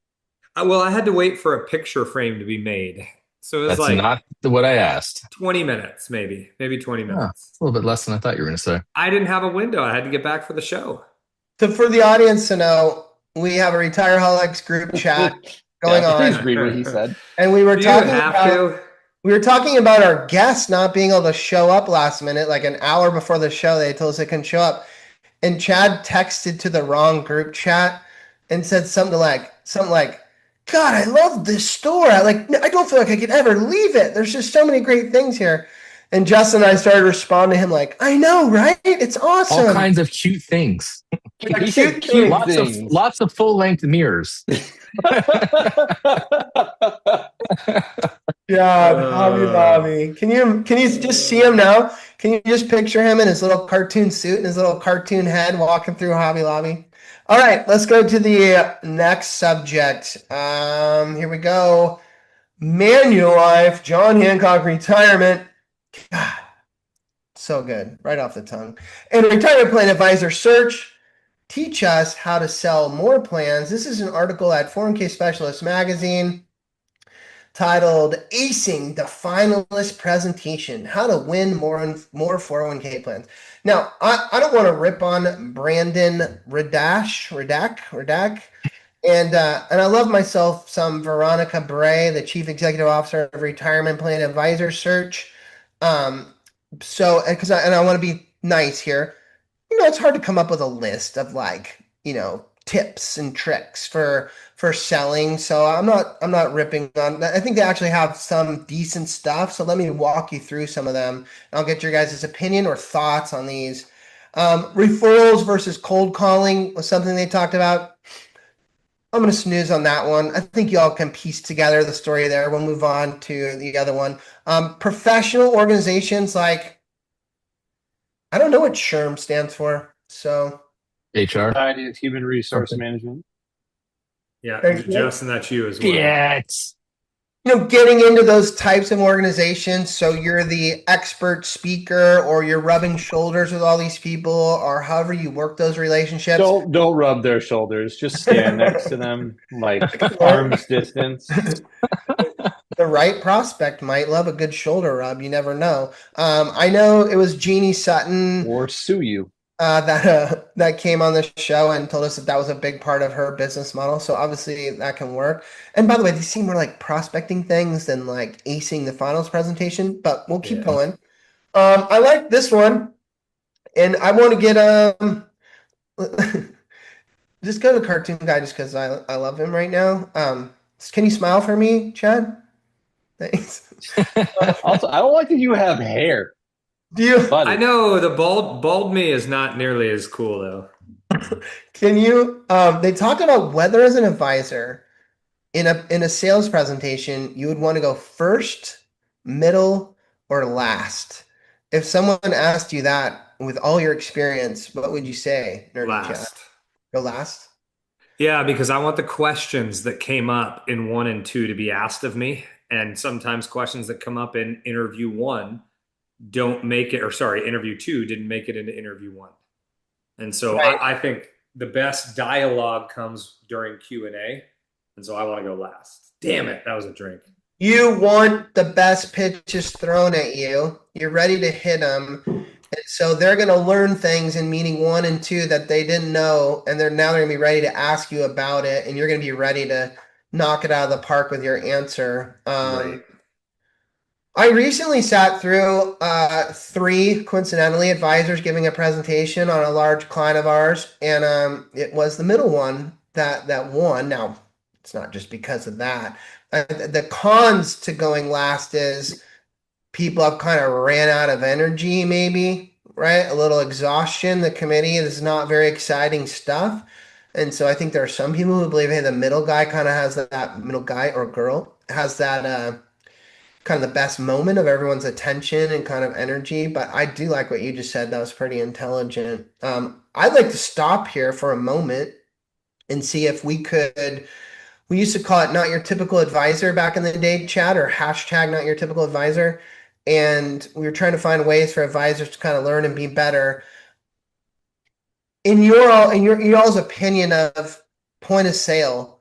Well, I had to wait for a picture frame to be made. So it was That's not what I asked. 20 minutes, maybe 20 minutes. Yeah, it's a little bit less than I thought you were going to say. I didn't have a window. I had to get back for the show. So for the audience to know, we have a Retireholics group chat going on. Please read what he said. And we were talking about our guests not being able to show up last minute, like an hour before the show. They told us they couldn't show up. And Chad texted to the wrong group chat and said something like, God, I love this store. I don't feel like I could ever leave it. There's just so many great things here. And Justin and I started responding to him like, I know, right? It's awesome. All kinds of cute things. Cute lots of full-length mirrors. God, Hobby Lobby. Can you just see him now? Can you just picture him in his little cartoon suit and his little cartoon head walking through Hobby Lobby? All right, let's go to the next subject. Here we go. Manulife, John Hancock retirement. God, so good, right off the tongue. And retirement plan advisor search. Teach us how to sell more plans. This is an article at 401k Specialist magazine titled Acing the Finalist Presentation, How to Win More 401k Plans. Now, I don't want to rip on Brandon Redack. And I love myself some Veronica Bray, the Chief Executive Officer of Retirement Plan Advisor Search. Because I want to be nice here. It's hard to come up with a list of tips and tricks for selling. So I'm not ripping on. I think they actually have some decent stuff. So let me walk you through some of them. And I'll get your guys' opinion or thoughts on these. Referrals versus cold calling was something they talked about. I'm going to snooze on that one. I think y'all can piece together the story there. We'll move on to the other one. Professional organizations like, I don't know what SHRM stands for. So HR. Society of Human Resource Management. Yeah, Justin, that's you as well. Yeah. Getting into those types of organizations. So you're the expert speaker or you're rubbing shoulders with all these people or however you work those relationships. Don't rub their shoulders. Just stand next to them like arm's distance. The right prospect might love a good shoulder rub. You never know. I know it was Jeannie Sutton. Or sue you. That came on the show and told us that was a big part of her business model. So obviously that can work. And by the way, these seem more like prospecting things than like acing the finals presentation, but we'll keep going. I like this one and I want to get, just go to Cartoon Guy just because I love him right now. Can you smile for me, Chad? Thanks. Also, I don't like that you have hair. Do you? Buddy. I know the bald me is not nearly as cool though. Can you? They talked about whether as an advisor in a sales presentation you would want to go first, middle, or last. If someone asked you that with all your experience, what would you say? Last. Go last. Yeah, because I want the questions that came up in 1 and 2 to be asked of me, and sometimes questions that come up in interview 1 don't make it, or sorry, interview 2 didn't make it into interview 1. And so right. I think the best dialogue comes during Q&A. And so I want to go last. Damn it. That was a drink. You want the best pitches thrown at you. You're ready to hit them. And so they're going to learn things in meeting 1 and 2 that they didn't know. And now they're going to be ready to ask you about it. And you're going to be ready to knock it out of the park with your answer. Right. I recently sat through 3, coincidentally, advisors giving a presentation on a large client of ours, and it was the middle one that won. Now, it's not just because of that. The cons to going last is people have kind of ran out of energy, maybe, right? A little exhaustion. The committee is not very exciting stuff. And so I think there are some people who believe, hey, the middle guy kind of has that middle guy or girl has that kind of the best moment of everyone's attention and kind of energy. But I do like what you just said. That was pretty intelligent. I'd like to stop here for a moment and see if we used to call it not your typical advisor back in the day, Chad, or hashtag not your typical advisor. And we were trying to find ways for advisors to kind of learn and be better. In y'all's opinion of point of sale,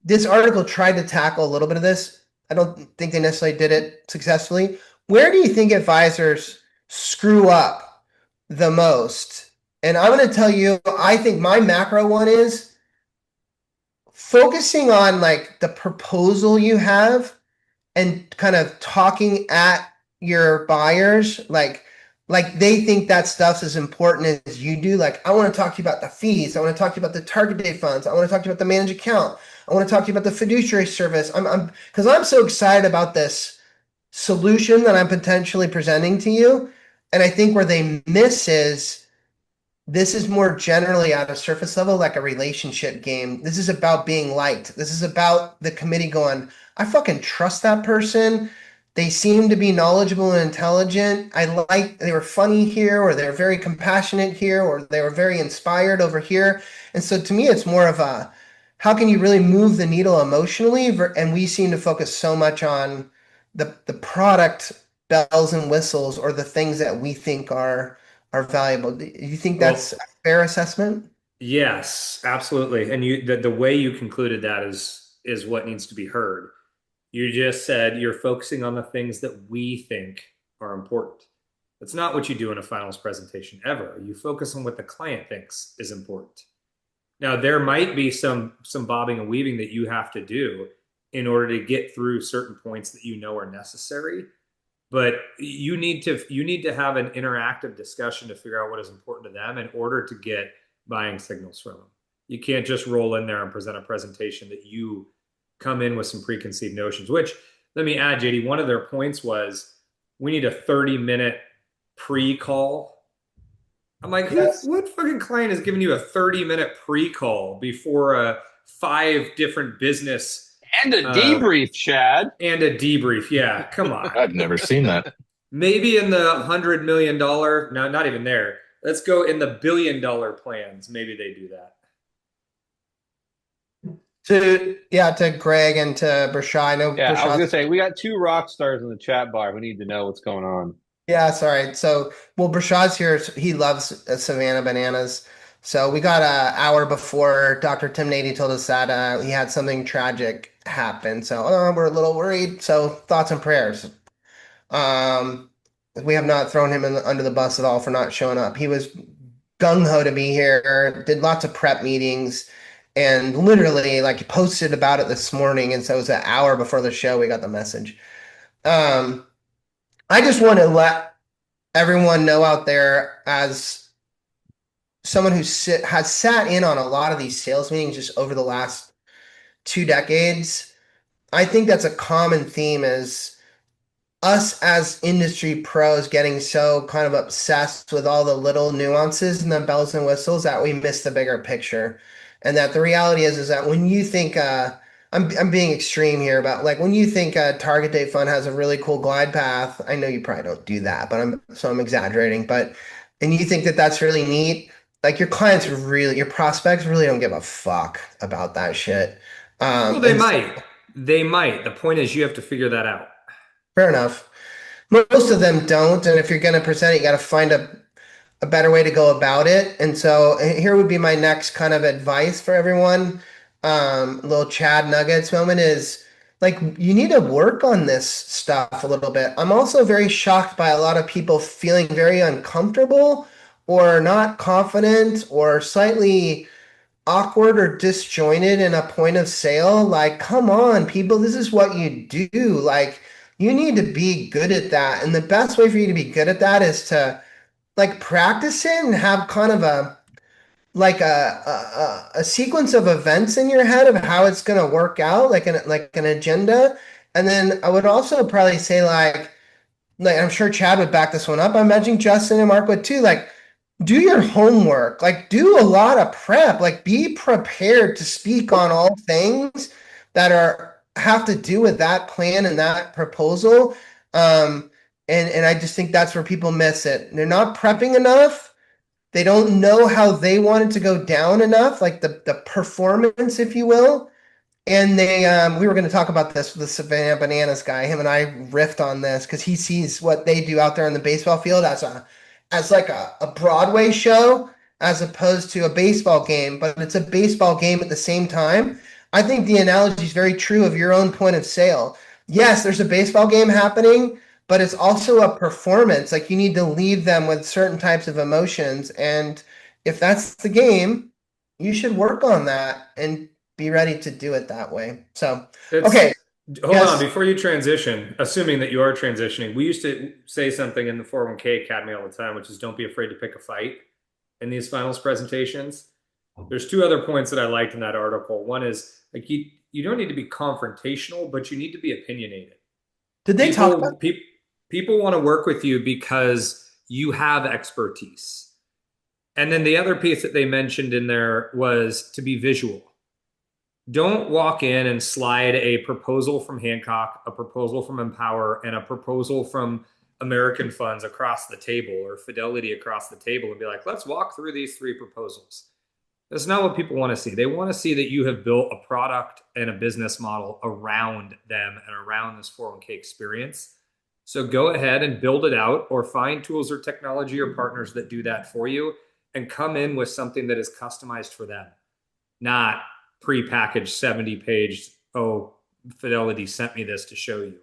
this article tried to tackle a little bit of this. I don't think they necessarily did it successfully. Where do you think advisors screw up the most? And I'm going to tell you, I think my macro one is focusing on like the proposal you have and kind of talking at your buyers like they think that stuff's as important as you do. Like, I want to talk to you about the fees. I want to talk to you about the target date funds. I want to talk to you about the managed account. I want to talk to you about the fiduciary service. Because I'm so excited about this solution that I'm potentially presenting to you. And I think where they miss is this is more generally at a surface level, like a relationship game. This is about being liked. This is about the committee going, I fucking trust that person. They seem to be knowledgeable and intelligent. They were funny here, or they're very compassionate here, or they were very inspired over here. And so to me, it's more of a, how can you really move the needle emotionally? And we seem to focus so much on the product bells and whistles, or the things that we think are valuable. Do you think that's a fair assessment? Yes, absolutely. And the way you concluded that is what needs to be heard. You just said you're focusing on the things that we think are important. That's not what you do in a finals presentation ever. You focus on what the client thinks is important. Now, there might be some bobbing and weaving that you have to do in order to get through certain points that you know are necessary. But you need to have an interactive discussion to figure out what is important to them in order to get buying signals from them. You can't just roll in there and present a presentation that you come in with some preconceived notions, which, let me add, JD, one of their points was we need a 30-minute pre-call. I'm like, Yes. what fucking client is giving you a 30-minute pre-call before a 5 different business and a debrief, Chad? And a debrief, yeah. Come on. I've never seen that. Maybe in the $100 million, no, not even there. Let's go in the $1 billion plans. Maybe they do that. To Greg and to Brashad. I know. Yeah, I was gonna say we got 2 rock stars in the chat bar. We need to know what's going on. Yeah, sorry. So, well, Brashad's here. He loves Savannah bananas. So we got an hour before Dr. Tim Nady told us that he had something tragic happen. So we're a little worried. So thoughts and prayers. We have not thrown him under the bus at all for not showing up. He was gung ho to be here. Did lots of prep meetings, and literally like posted about it this morning. And so it was an hour before the show we got the message. I just want to let everyone know out there, as someone who has sat in on a lot of these sales meetings just over the last 2 decades, I think that's a common theme, is us as industry pros getting so kind of obsessed with all the little nuances and the bells and whistles that we miss the bigger picture. And that the reality is that when you think, I'm being extreme here, but like when you think a target date fund has a really cool glide path, I know you probably don't do that, but I'm exaggerating, and you think that that's really neat, like your prospects really don't give a fuck about that shit. Well, they might. They might. The point is you have to figure that out. Fair enough. Most of them don't, and if you're going to present it, you got to find a better way to go about it. And so here would be my next kind of advice for everyone. Little Chad Nuggets moment is, like, you need to work on this stuff a little bit. I'm also very shocked by a lot of people feeling very uncomfortable or not confident or slightly awkward or disjointed in a point of sale. Like, come on, people, this is what you do. Like, you need to be good at that. And the best way for you to be good at that is to like practice it and have kind of a sequence of events in your head of how it's going to work out, like an agenda. And then I would also probably say like I'm sure Chad would back this one up. I imagine Justin and Mark would too. Like, do your homework, like do a lot of prep, like be prepared to speak on all things that have to do with that plan and that proposal. And I just think that's where people miss it. They're not prepping enough. They don't know how they want it to go down enough, like the performance, if you will. And we were going to talk about this with the Savannah Bananas guy. Him and I riffed on this because he sees what they do out there in the baseball field as like a Broadway show as opposed to a baseball game, but it's a baseball game at the same time. I think the analogy is very true of your own point of sale. Yes, there's a baseball game happening, but it's also a performance. Like, you need to leave them with certain types of emotions. And if that's the game, you should work on that and be ready to do it that way. So, okay. Hold on, before you transition, assuming that you are transitioning, we used to say something in the 401k Academy all the time, which is don't be afraid to pick a fight in these finals presentations. There's 2 other points that I liked in that article. One is like you don't need to be confrontational, but you need to be opinionated. Did they talk about people want to work with you because you have expertise. And then the other piece that they mentioned in there was to be visual. Don't walk in and slide a proposal from Hancock, a proposal from Empower, and a proposal from American Funds across the table or Fidelity across the table and be like, let's walk through these 3 proposals. That's not what people want to see. They want to see that you have built a product and a business model around them and around this 401k experience. So go ahead and build it out, or find tools or technology or partners that do that for you, and come in with something that is customized for them, not pre-packaged 70-page, oh, Fidelity sent me this to show you.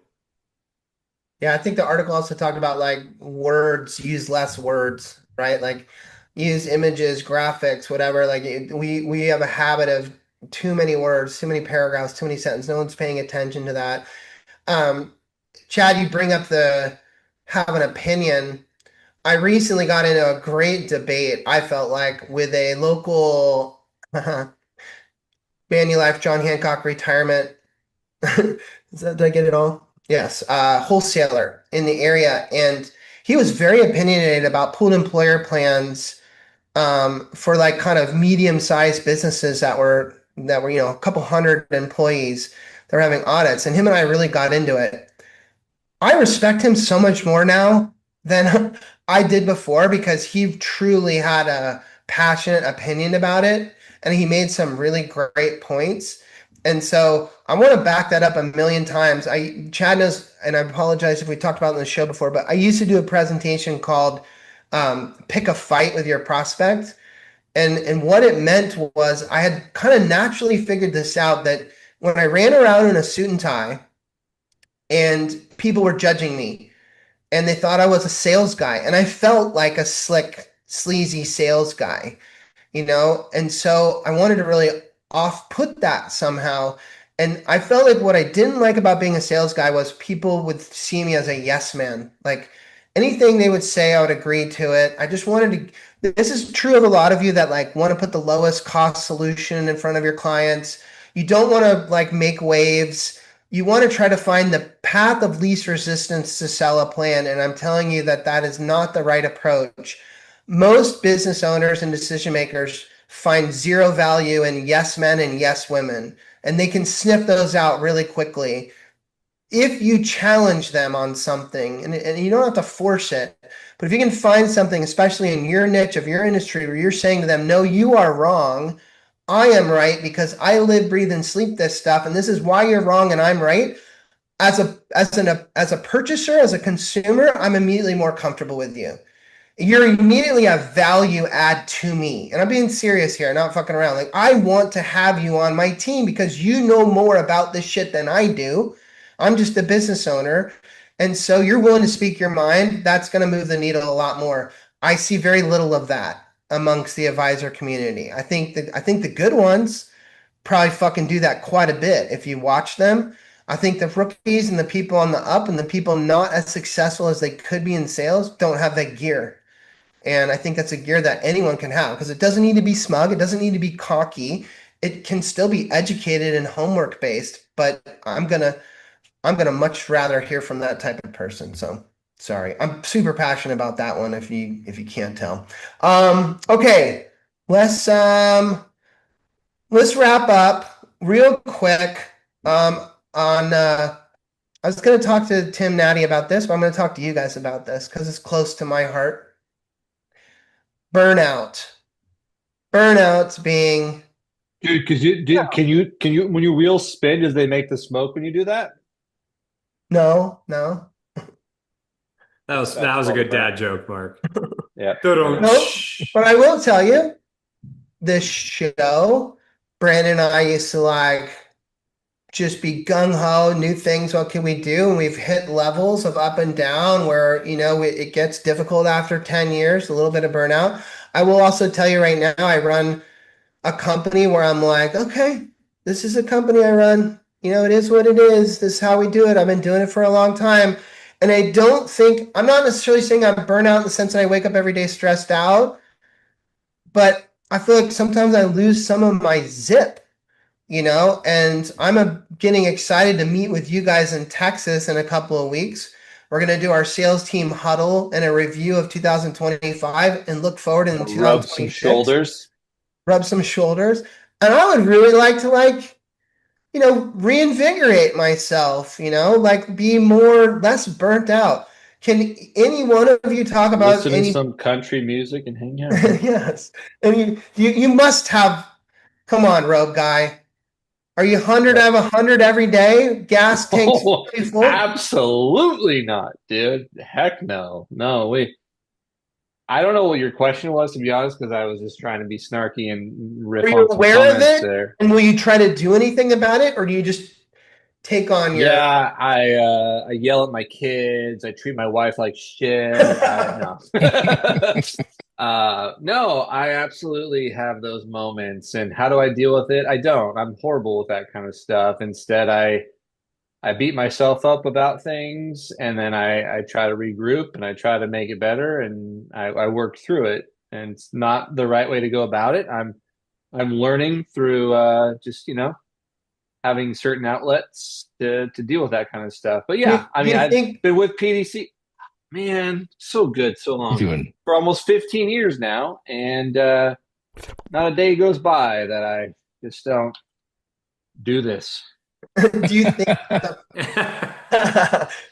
Yeah, I think the article also talked about like words, use less words, right? Like use images, graphics, whatever. Like we have a habit of too many words, too many paragraphs, too many sentences. No one's paying attention to that. Chad, you bring up the have an opinion. I recently got into a great debate, I felt like, with a local Manulife John Hancock retirement. Did I get it all? Yes, wholesaler in the area, and he was very opinionated about pooled employer plans for like kind of medium-sized businesses that were a couple hundred employees that were having audits, and him and I really got into it. I respect him so much more now than I did before, because he truly had a passionate opinion about it, and he made some really great points. And so I want to back that up a million times. Chad knows, and I apologize if we talked about it in the show before, but I used to do a presentation called Pick a Fight with Your Prospect. And what it meant was I had kind of naturally figured this out, that when I ran around in a suit and tie and people were judging me and they thought I was a sales guy, and I felt like a slick, sleazy sales guy, and so I wanted to really off-put that somehow. And I felt like what I didn't like about being a sales guy was people would see me as a yes man. Like anything they would say, I would agree to it. I just wanted to, this is true of a lot of you that like want to put the lowest cost solution in front of your clients. You don't want to like make waves. You want to try to find the path of least resistance to sell a plan. And I'm telling you that that is not the right approach. Most business owners and decision makers find zero value in yes men and yes women, and they can sniff those out really quickly. If you challenge them on something, and you don't have to force it, but if you can find something, especially in your niche of your industry, where you're saying to them, no, you are wrong, I am right because I live, breathe, and sleep this stuff, and this is why you're wrong and I'm right. As a purchaser, as a consumer, I'm immediately more comfortable with you. You're immediately a value add to me. And I'm being serious here, not fucking around. Like, I want to have you on my team because you know more about this shit than I do. I'm just a business owner. And so you're willing to speak your mind. That's going to move the needle a lot more. I see very little of that amongst the advisor community. I think the good ones probably fucking do that quite a bit if you watch them. I think the rookies and the people on the up and the people not as successful as they could be in sales don't have that gear. And I think that's a gear that anyone can have, because it doesn't need to be smug. It doesn't need to be cocky. It can still be educated and homework based, but I'm gonna much rather hear from that type of person. So sorry. I'm super passionate about that one if you can't tell. Okay. Let's wrap up real quick on I was going to talk to Tim Natty about this, but I'm going to talk to you guys about this because it's close to my heart. Burnout. Burnouts being, dude. Because can you when you wheel spin, does they make the smoke when you do that? No. That was a good dad joke, Mark. Yeah. No, but I will tell you, this show, Brandon and I used to like just be gung-ho, new things, what can we do? And we've hit levels of up and down where, it gets difficult after 10 years, a little bit of burnout. I will also tell you right now, I run a company where I'm like, okay, this is a company I run. It is what it is. This is how we do it. I've been doing it for a long time. And I'm not necessarily saying I'm burnout in the sense that I wake up every day stressed out, but I feel like sometimes I lose some of my zip. And I'm getting excited to meet with you guys in Texas in a couple of weeks. We're going to do our sales team huddle and a review of 2025 and look forward in 2026. Rub some shoulders. And I would really like to reinvigorate myself, like be less burnt out. Can any one of you talk about Listen to some country music and hang out. Yes. And you must have, come on, Rogue Guy. Are you 100 out of 100 every day? Gas tanks fully full? Absolutely not, dude. Heck no. No, I don't know what your question was, to be honest, because I was just trying to be snarky and riff Are you on some aware of comments it? there. And will you try to do anything about it, or do you just take on your? Yeah, I yell at my kids. I treat my wife like shit. No. No, I absolutely have those moments. And how do I deal with it? I don't. I'm horrible with that kind of stuff. Instead, I beat myself up about things, and then I try to regroup and I try to make it better, and I work through it. And it's not the right way to go about it. I'm learning through just having certain outlets to deal with that kind of stuff. But yeah, I mean, I've been with PDC, man, so good, so long, for almost 15 years now, and not a day goes by that I just don't do this. Do you think that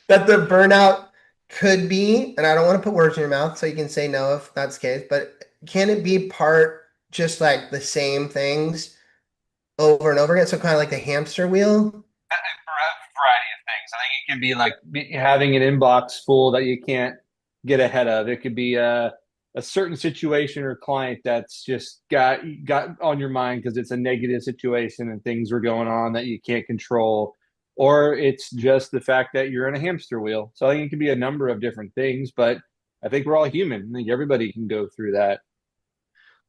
the burnout could be, and I don't want to put words in your mouth, so you can say no if that's the case, but can it be part just like the same things over and over again? So kind of like the hamster wheel? A variety of things. I think it can be like having an inbox full that you can't get ahead of. It could be a certain situation or client that's just got on your mind because it's a negative situation and things are going on that you can't control, or it's just the fact that you're in a hamster wheel. So I think it can be a number of different things, but I think we're all human. I think everybody can go through that.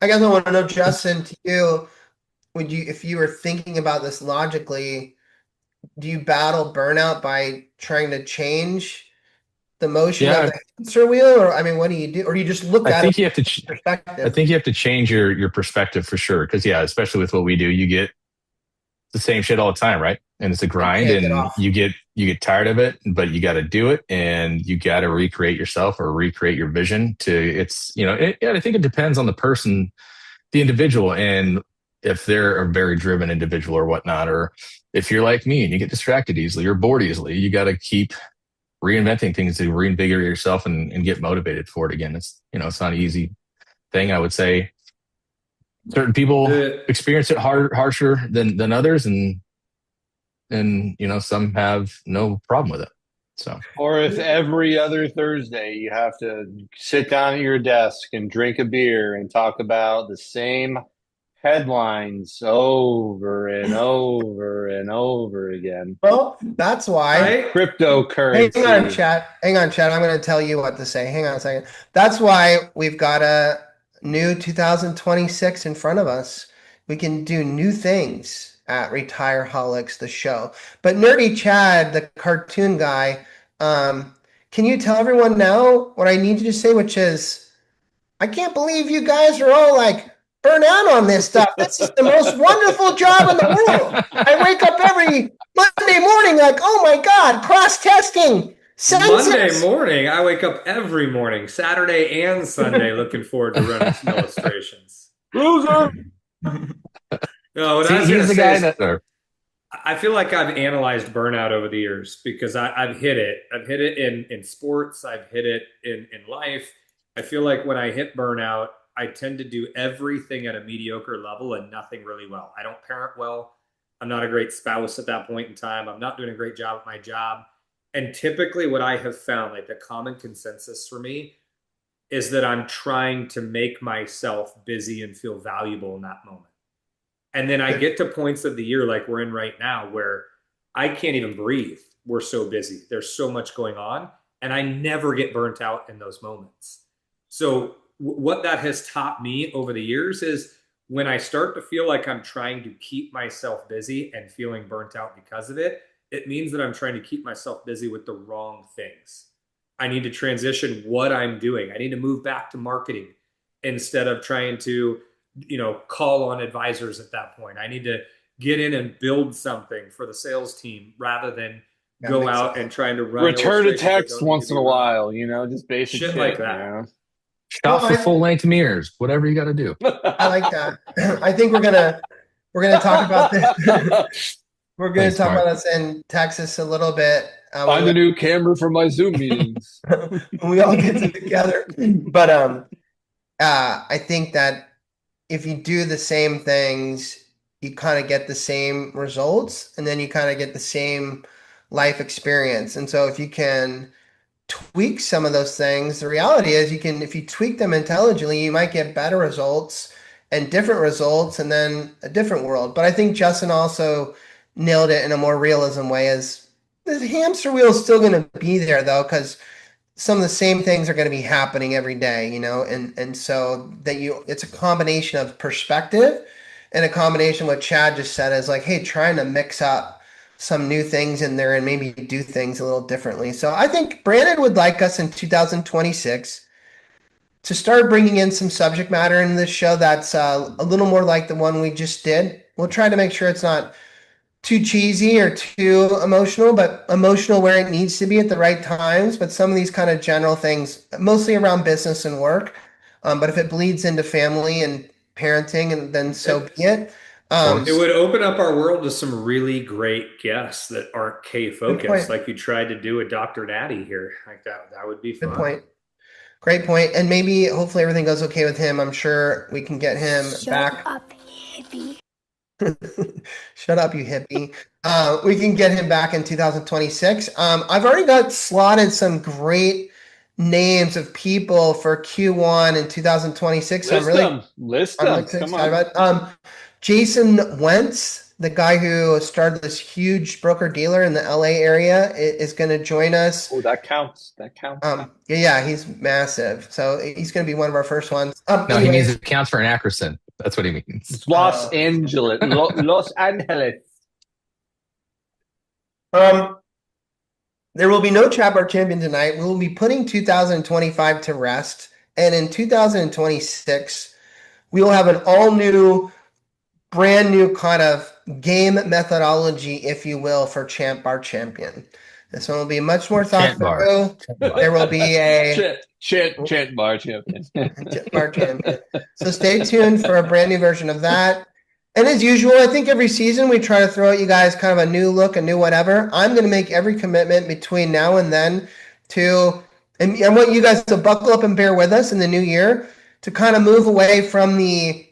I guess I want to know, Justin, to you, if you were thinking about this logically, do you battle burnout by trying to change the motion of the hamster wheel, or I mean, what do you do, or do you just look at it? I think you have to change your perspective for sure, because especially with what we do, you get the same shit all the time, right? And it's a grind, and you get tired of it, but you got to do it, and you got to recreate yourself or recreate your vision. I think it depends on the person, the individual, and if they're a very driven individual or whatnot, or if you're like me and you get distracted easily or bored easily, you got to keep reinventing things to reinvigorate yourself and get motivated for it again. It's not an easy thing. I would say certain people experience it harsher than others, and some have no problem with it. So, or if every other Thursday you have to sit down at your desk and drink a beer and talk about the same headlines over and over and over again. Well, that's why cryptocurrency. Hang on, chat. I'm going to tell you what to say. Hang on a second. That's why we've got a new 2026 in front of us. We can do new things at Retireholics, the show. But Nerdy Chad, the cartoon guy, can you tell everyone now what I need you to say, which is, I can't believe you guys are all like burn out on this stuff. This is the most wonderful job in the world. I wake up every Monday morning like, oh my God, cross-testing. Monday morning, I wake up every morning, Saturday and Sunday, looking forward to running some illustrations. Loser! No, he's the guy that... I feel like I've analyzed burnout over the years because I've hit it. I've hit it in sports. I've hit it in life. I feel like when I hit burnout, I tend to do everything at a mediocre level and nothing really well. I don't parent well. I'm not a great spouse at that point in time. I'm not doing a great job at my job. And typically what I have found, like the common consensus for me, is that I'm trying to make myself busy and feel valuable in that moment. And then I get to points of the year like we're in right now where I can't even breathe. We're so busy. There's so much going on. And I never get burnt out in those moments. So what that has taught me over the years is when I start to feel like I'm trying to keep myself busy and feeling burnt out because of it, it means that I'm trying to keep myself busy with the wrong things. I need to transition what I'm doing. I need to move back to marketing instead of trying to, call on advisors at that point. I need to get in and build something for the sales team rather than go out and trying to run. Return a text once in a while, just basic shit like that. Shop for full-length mirrors, whatever you got to do. I like that. I think we're gonna talk about this. We're going to Thanks, talk Mark. about us in Texas a little bit. Find a new camera for my Zoom meetings. When we all get together. But I think that if you do the same things, you kind of get the same results, and then you kind of get the same life experience. And so if you can tweak some of those things, the reality is if you tweak them intelligently, you might get better results and different results and then a different world. But I think Justin also nailed it in a more realism way, as the hamster wheel is still going to be there though, because some of the same things are going to be happening every day, and so it's a combination of perspective and a combination what Chad just said is like, hey, trying to mix up some new things in there and maybe do things a little differently. So I think Brandon would like us in 2026 to start bringing in some subject matter in this show that's a little more like the one we just did. We'll try to make sure it's not too cheesy or too emotional, but emotional where it needs to be at the right times. But some of these kind of general things, mostly around business and work. But if it bleeds into family and parenting, and then so be it. It would open up our world to some really great guests that aren't K focused, like you tried to do with Dr. Natty here. Like that would be fun. Good point. Great point. And maybe, hopefully, everything goes okay with him. I'm sure we can get him back. Shut up, hippie. Shut up, you hippie. We can get him back in 2026. I've already got slotted some great names of people for Q1 in 2026. List them. Come on. Jason Wentz, the guy who started this huge broker dealer in the LA area, is going to join us. Oh, that counts. Yeah, he's massive. So he's going to be one of our first ones. No, he means it counts for an Ackerson. That's what he means. Los Angeles. Los Angeles. There will be no Chat Bar Champion tonight. We will be putting 2025 to rest. And in 2026, we will have an brand new kind of game methodology, if you will, for Champ Bar Champion. This one will be much more thoughtful. There will be a Chant Bar Champion. Chant Bar Champion. So stay tuned for a brand new version of that. And as usual, I think every season we try to throw at you guys kind of a new look, a new whatever. I'm going to make every commitment between now and then and I want you guys to buckle up and bear with us in the new year to kind of move away from the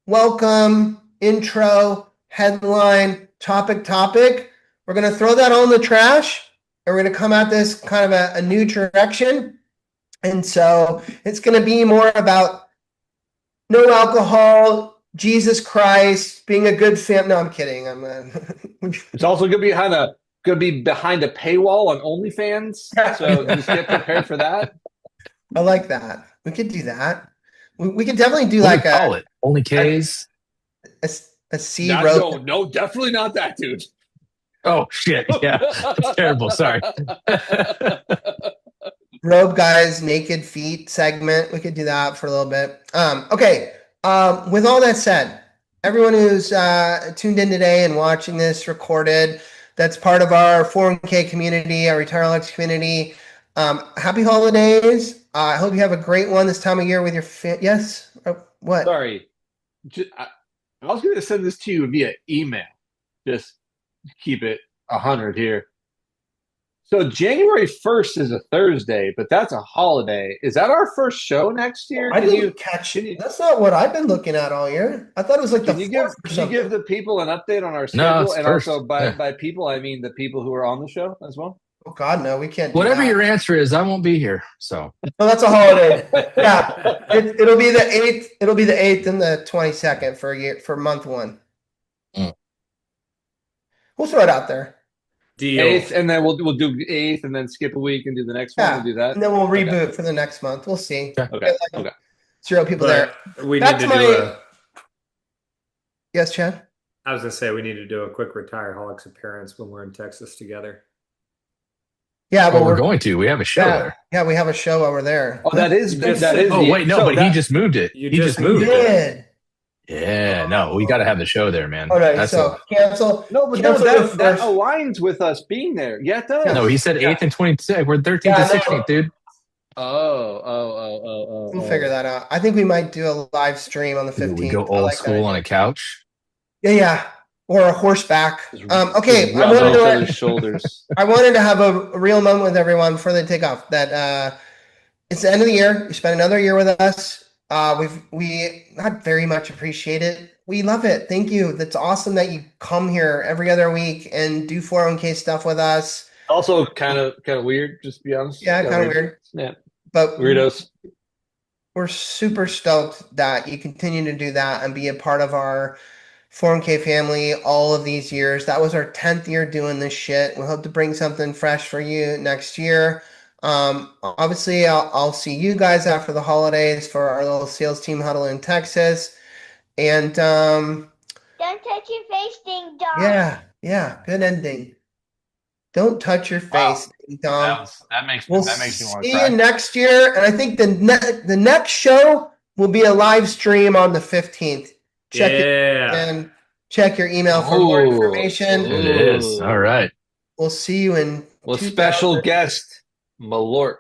welcome, intro, headline, topic. We're going to throw that all in the trash, and we're going to come at this kind of a new direction. And so it's going to be more about no alcohol, Jesus Christ, being a good fan. No, I'm kidding. It's also going to be behind a paywall on OnlyFans. So just get prepared for that. I like that. We could do that. We could definitely do what call it? Only K's? A C road. No, definitely not that, dude. Oh, shit. Yeah. That's terrible. Sorry. Robe guys, naked feet segment. We could do that for a little bit. Okay. With all that said, everyone who's tuned in today and watching this recorded, that's part of our 401k community, our Retireholics community. Happy holidays. I hope you have a great one this time of year with your yes? What? Sorry. I was going to send this to you via email. Just keep it 100 here. So January 1st is a Thursday, but that's a holiday. Is that our first show next year? I didn't catch it. That's not what I've been looking at all year. I thought it was like Can you give the people an update on our schedule? And first. Also by people, I mean the people who are on the show as well? Oh God, no, we can't. Whatever your answer is, I won't be here. So no, that's a holiday. Yeah, it'll be the 8th. It'll be the 8th and the 22nd for month one. We'll throw it out there. Deal. 8th, and then we'll do 8th, and then skip a week and do the next one. We'll do that, and then we'll reboot for the next month. We'll see. Okay. 0 people there. We need to do Yes, Chad. I was gonna say we need to do a quick Retireholics appearance when we're in Texas together. Yeah, but we're going to. We have a show there. Yeah, we have a show while we're there. Oh, that is. Oh wait, no, but he just moved it. He just moved it. Yeah, no, we got to have the show there, man. All right, so cancel. No, but that aligns with us being there. Yeah, it does. No, he said 8th and 26th. We're 13th and 16th, dude. We'll figure that out. I think we might do a live stream on the 15th. We go old school on a couch. Yeah. or a horseback. Okay, Rub on each other's shoulders. I wanted to have a real moment with everyone before they take off. That it's the end of the year. You spent another year with us. We not very much appreciate it. We love it. Thank you. That's awesome that you come here every other week and do 401k stuff with us. Also, kind of weird. Just to be honest. Yeah, kind of weird. Yeah, but weirdos. We're super stoked that you continue to do that and be a part of our 401k family all of these years. That was our 10th year doing this shit. We hope to bring something fresh for you next year. Obviously, I'll see you guys after the holidays for our little sales team huddle in Texas. And don't touch your face, ding dong. Yeah, good ending. Don't touch your face, ding dong. That makes me want to cry. See you next year, and I think the next show will be a live stream on the 15th. Check your email for more information. It is. All right. We'll see you in. Well, special guest, Malort.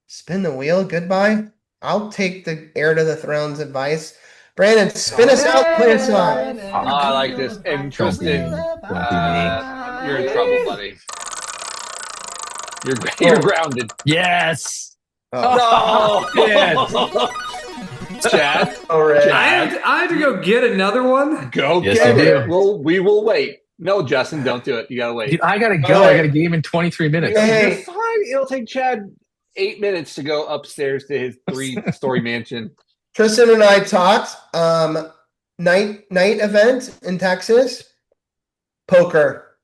Spin the wheel. Goodbye. I'll take the heir to the throne's advice. Brandon, spin us out. Play a song. I like this. And Tristan, you're in trouble, buddy. You're grounded. Yes. Oh. Chad. All right. I had to go get another one. Go Yes, get you it. do. We will wait. No, Justin, don't do it. You gotta wait. Dude, I gotta go. I got a game in 23 minutes. Hey. You're fine. It'll take Chad 8 minutes to go upstairs to his 3-story mansion. Tristan and I talked. Night event in Texas. Poker.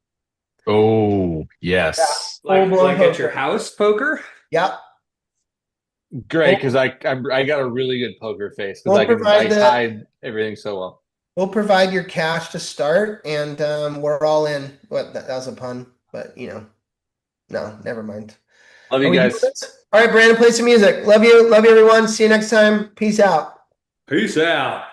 Oh, yes. Like at your house poker? Yep. Great, because I got a really good poker face because I hide everything so well. We'll provide your cash to start, and we're all in. What? That was a pun, but no, never mind. Love you guys. All right, Brandon, play some music. Love you, everyone. See you next time. Peace out. Peace out.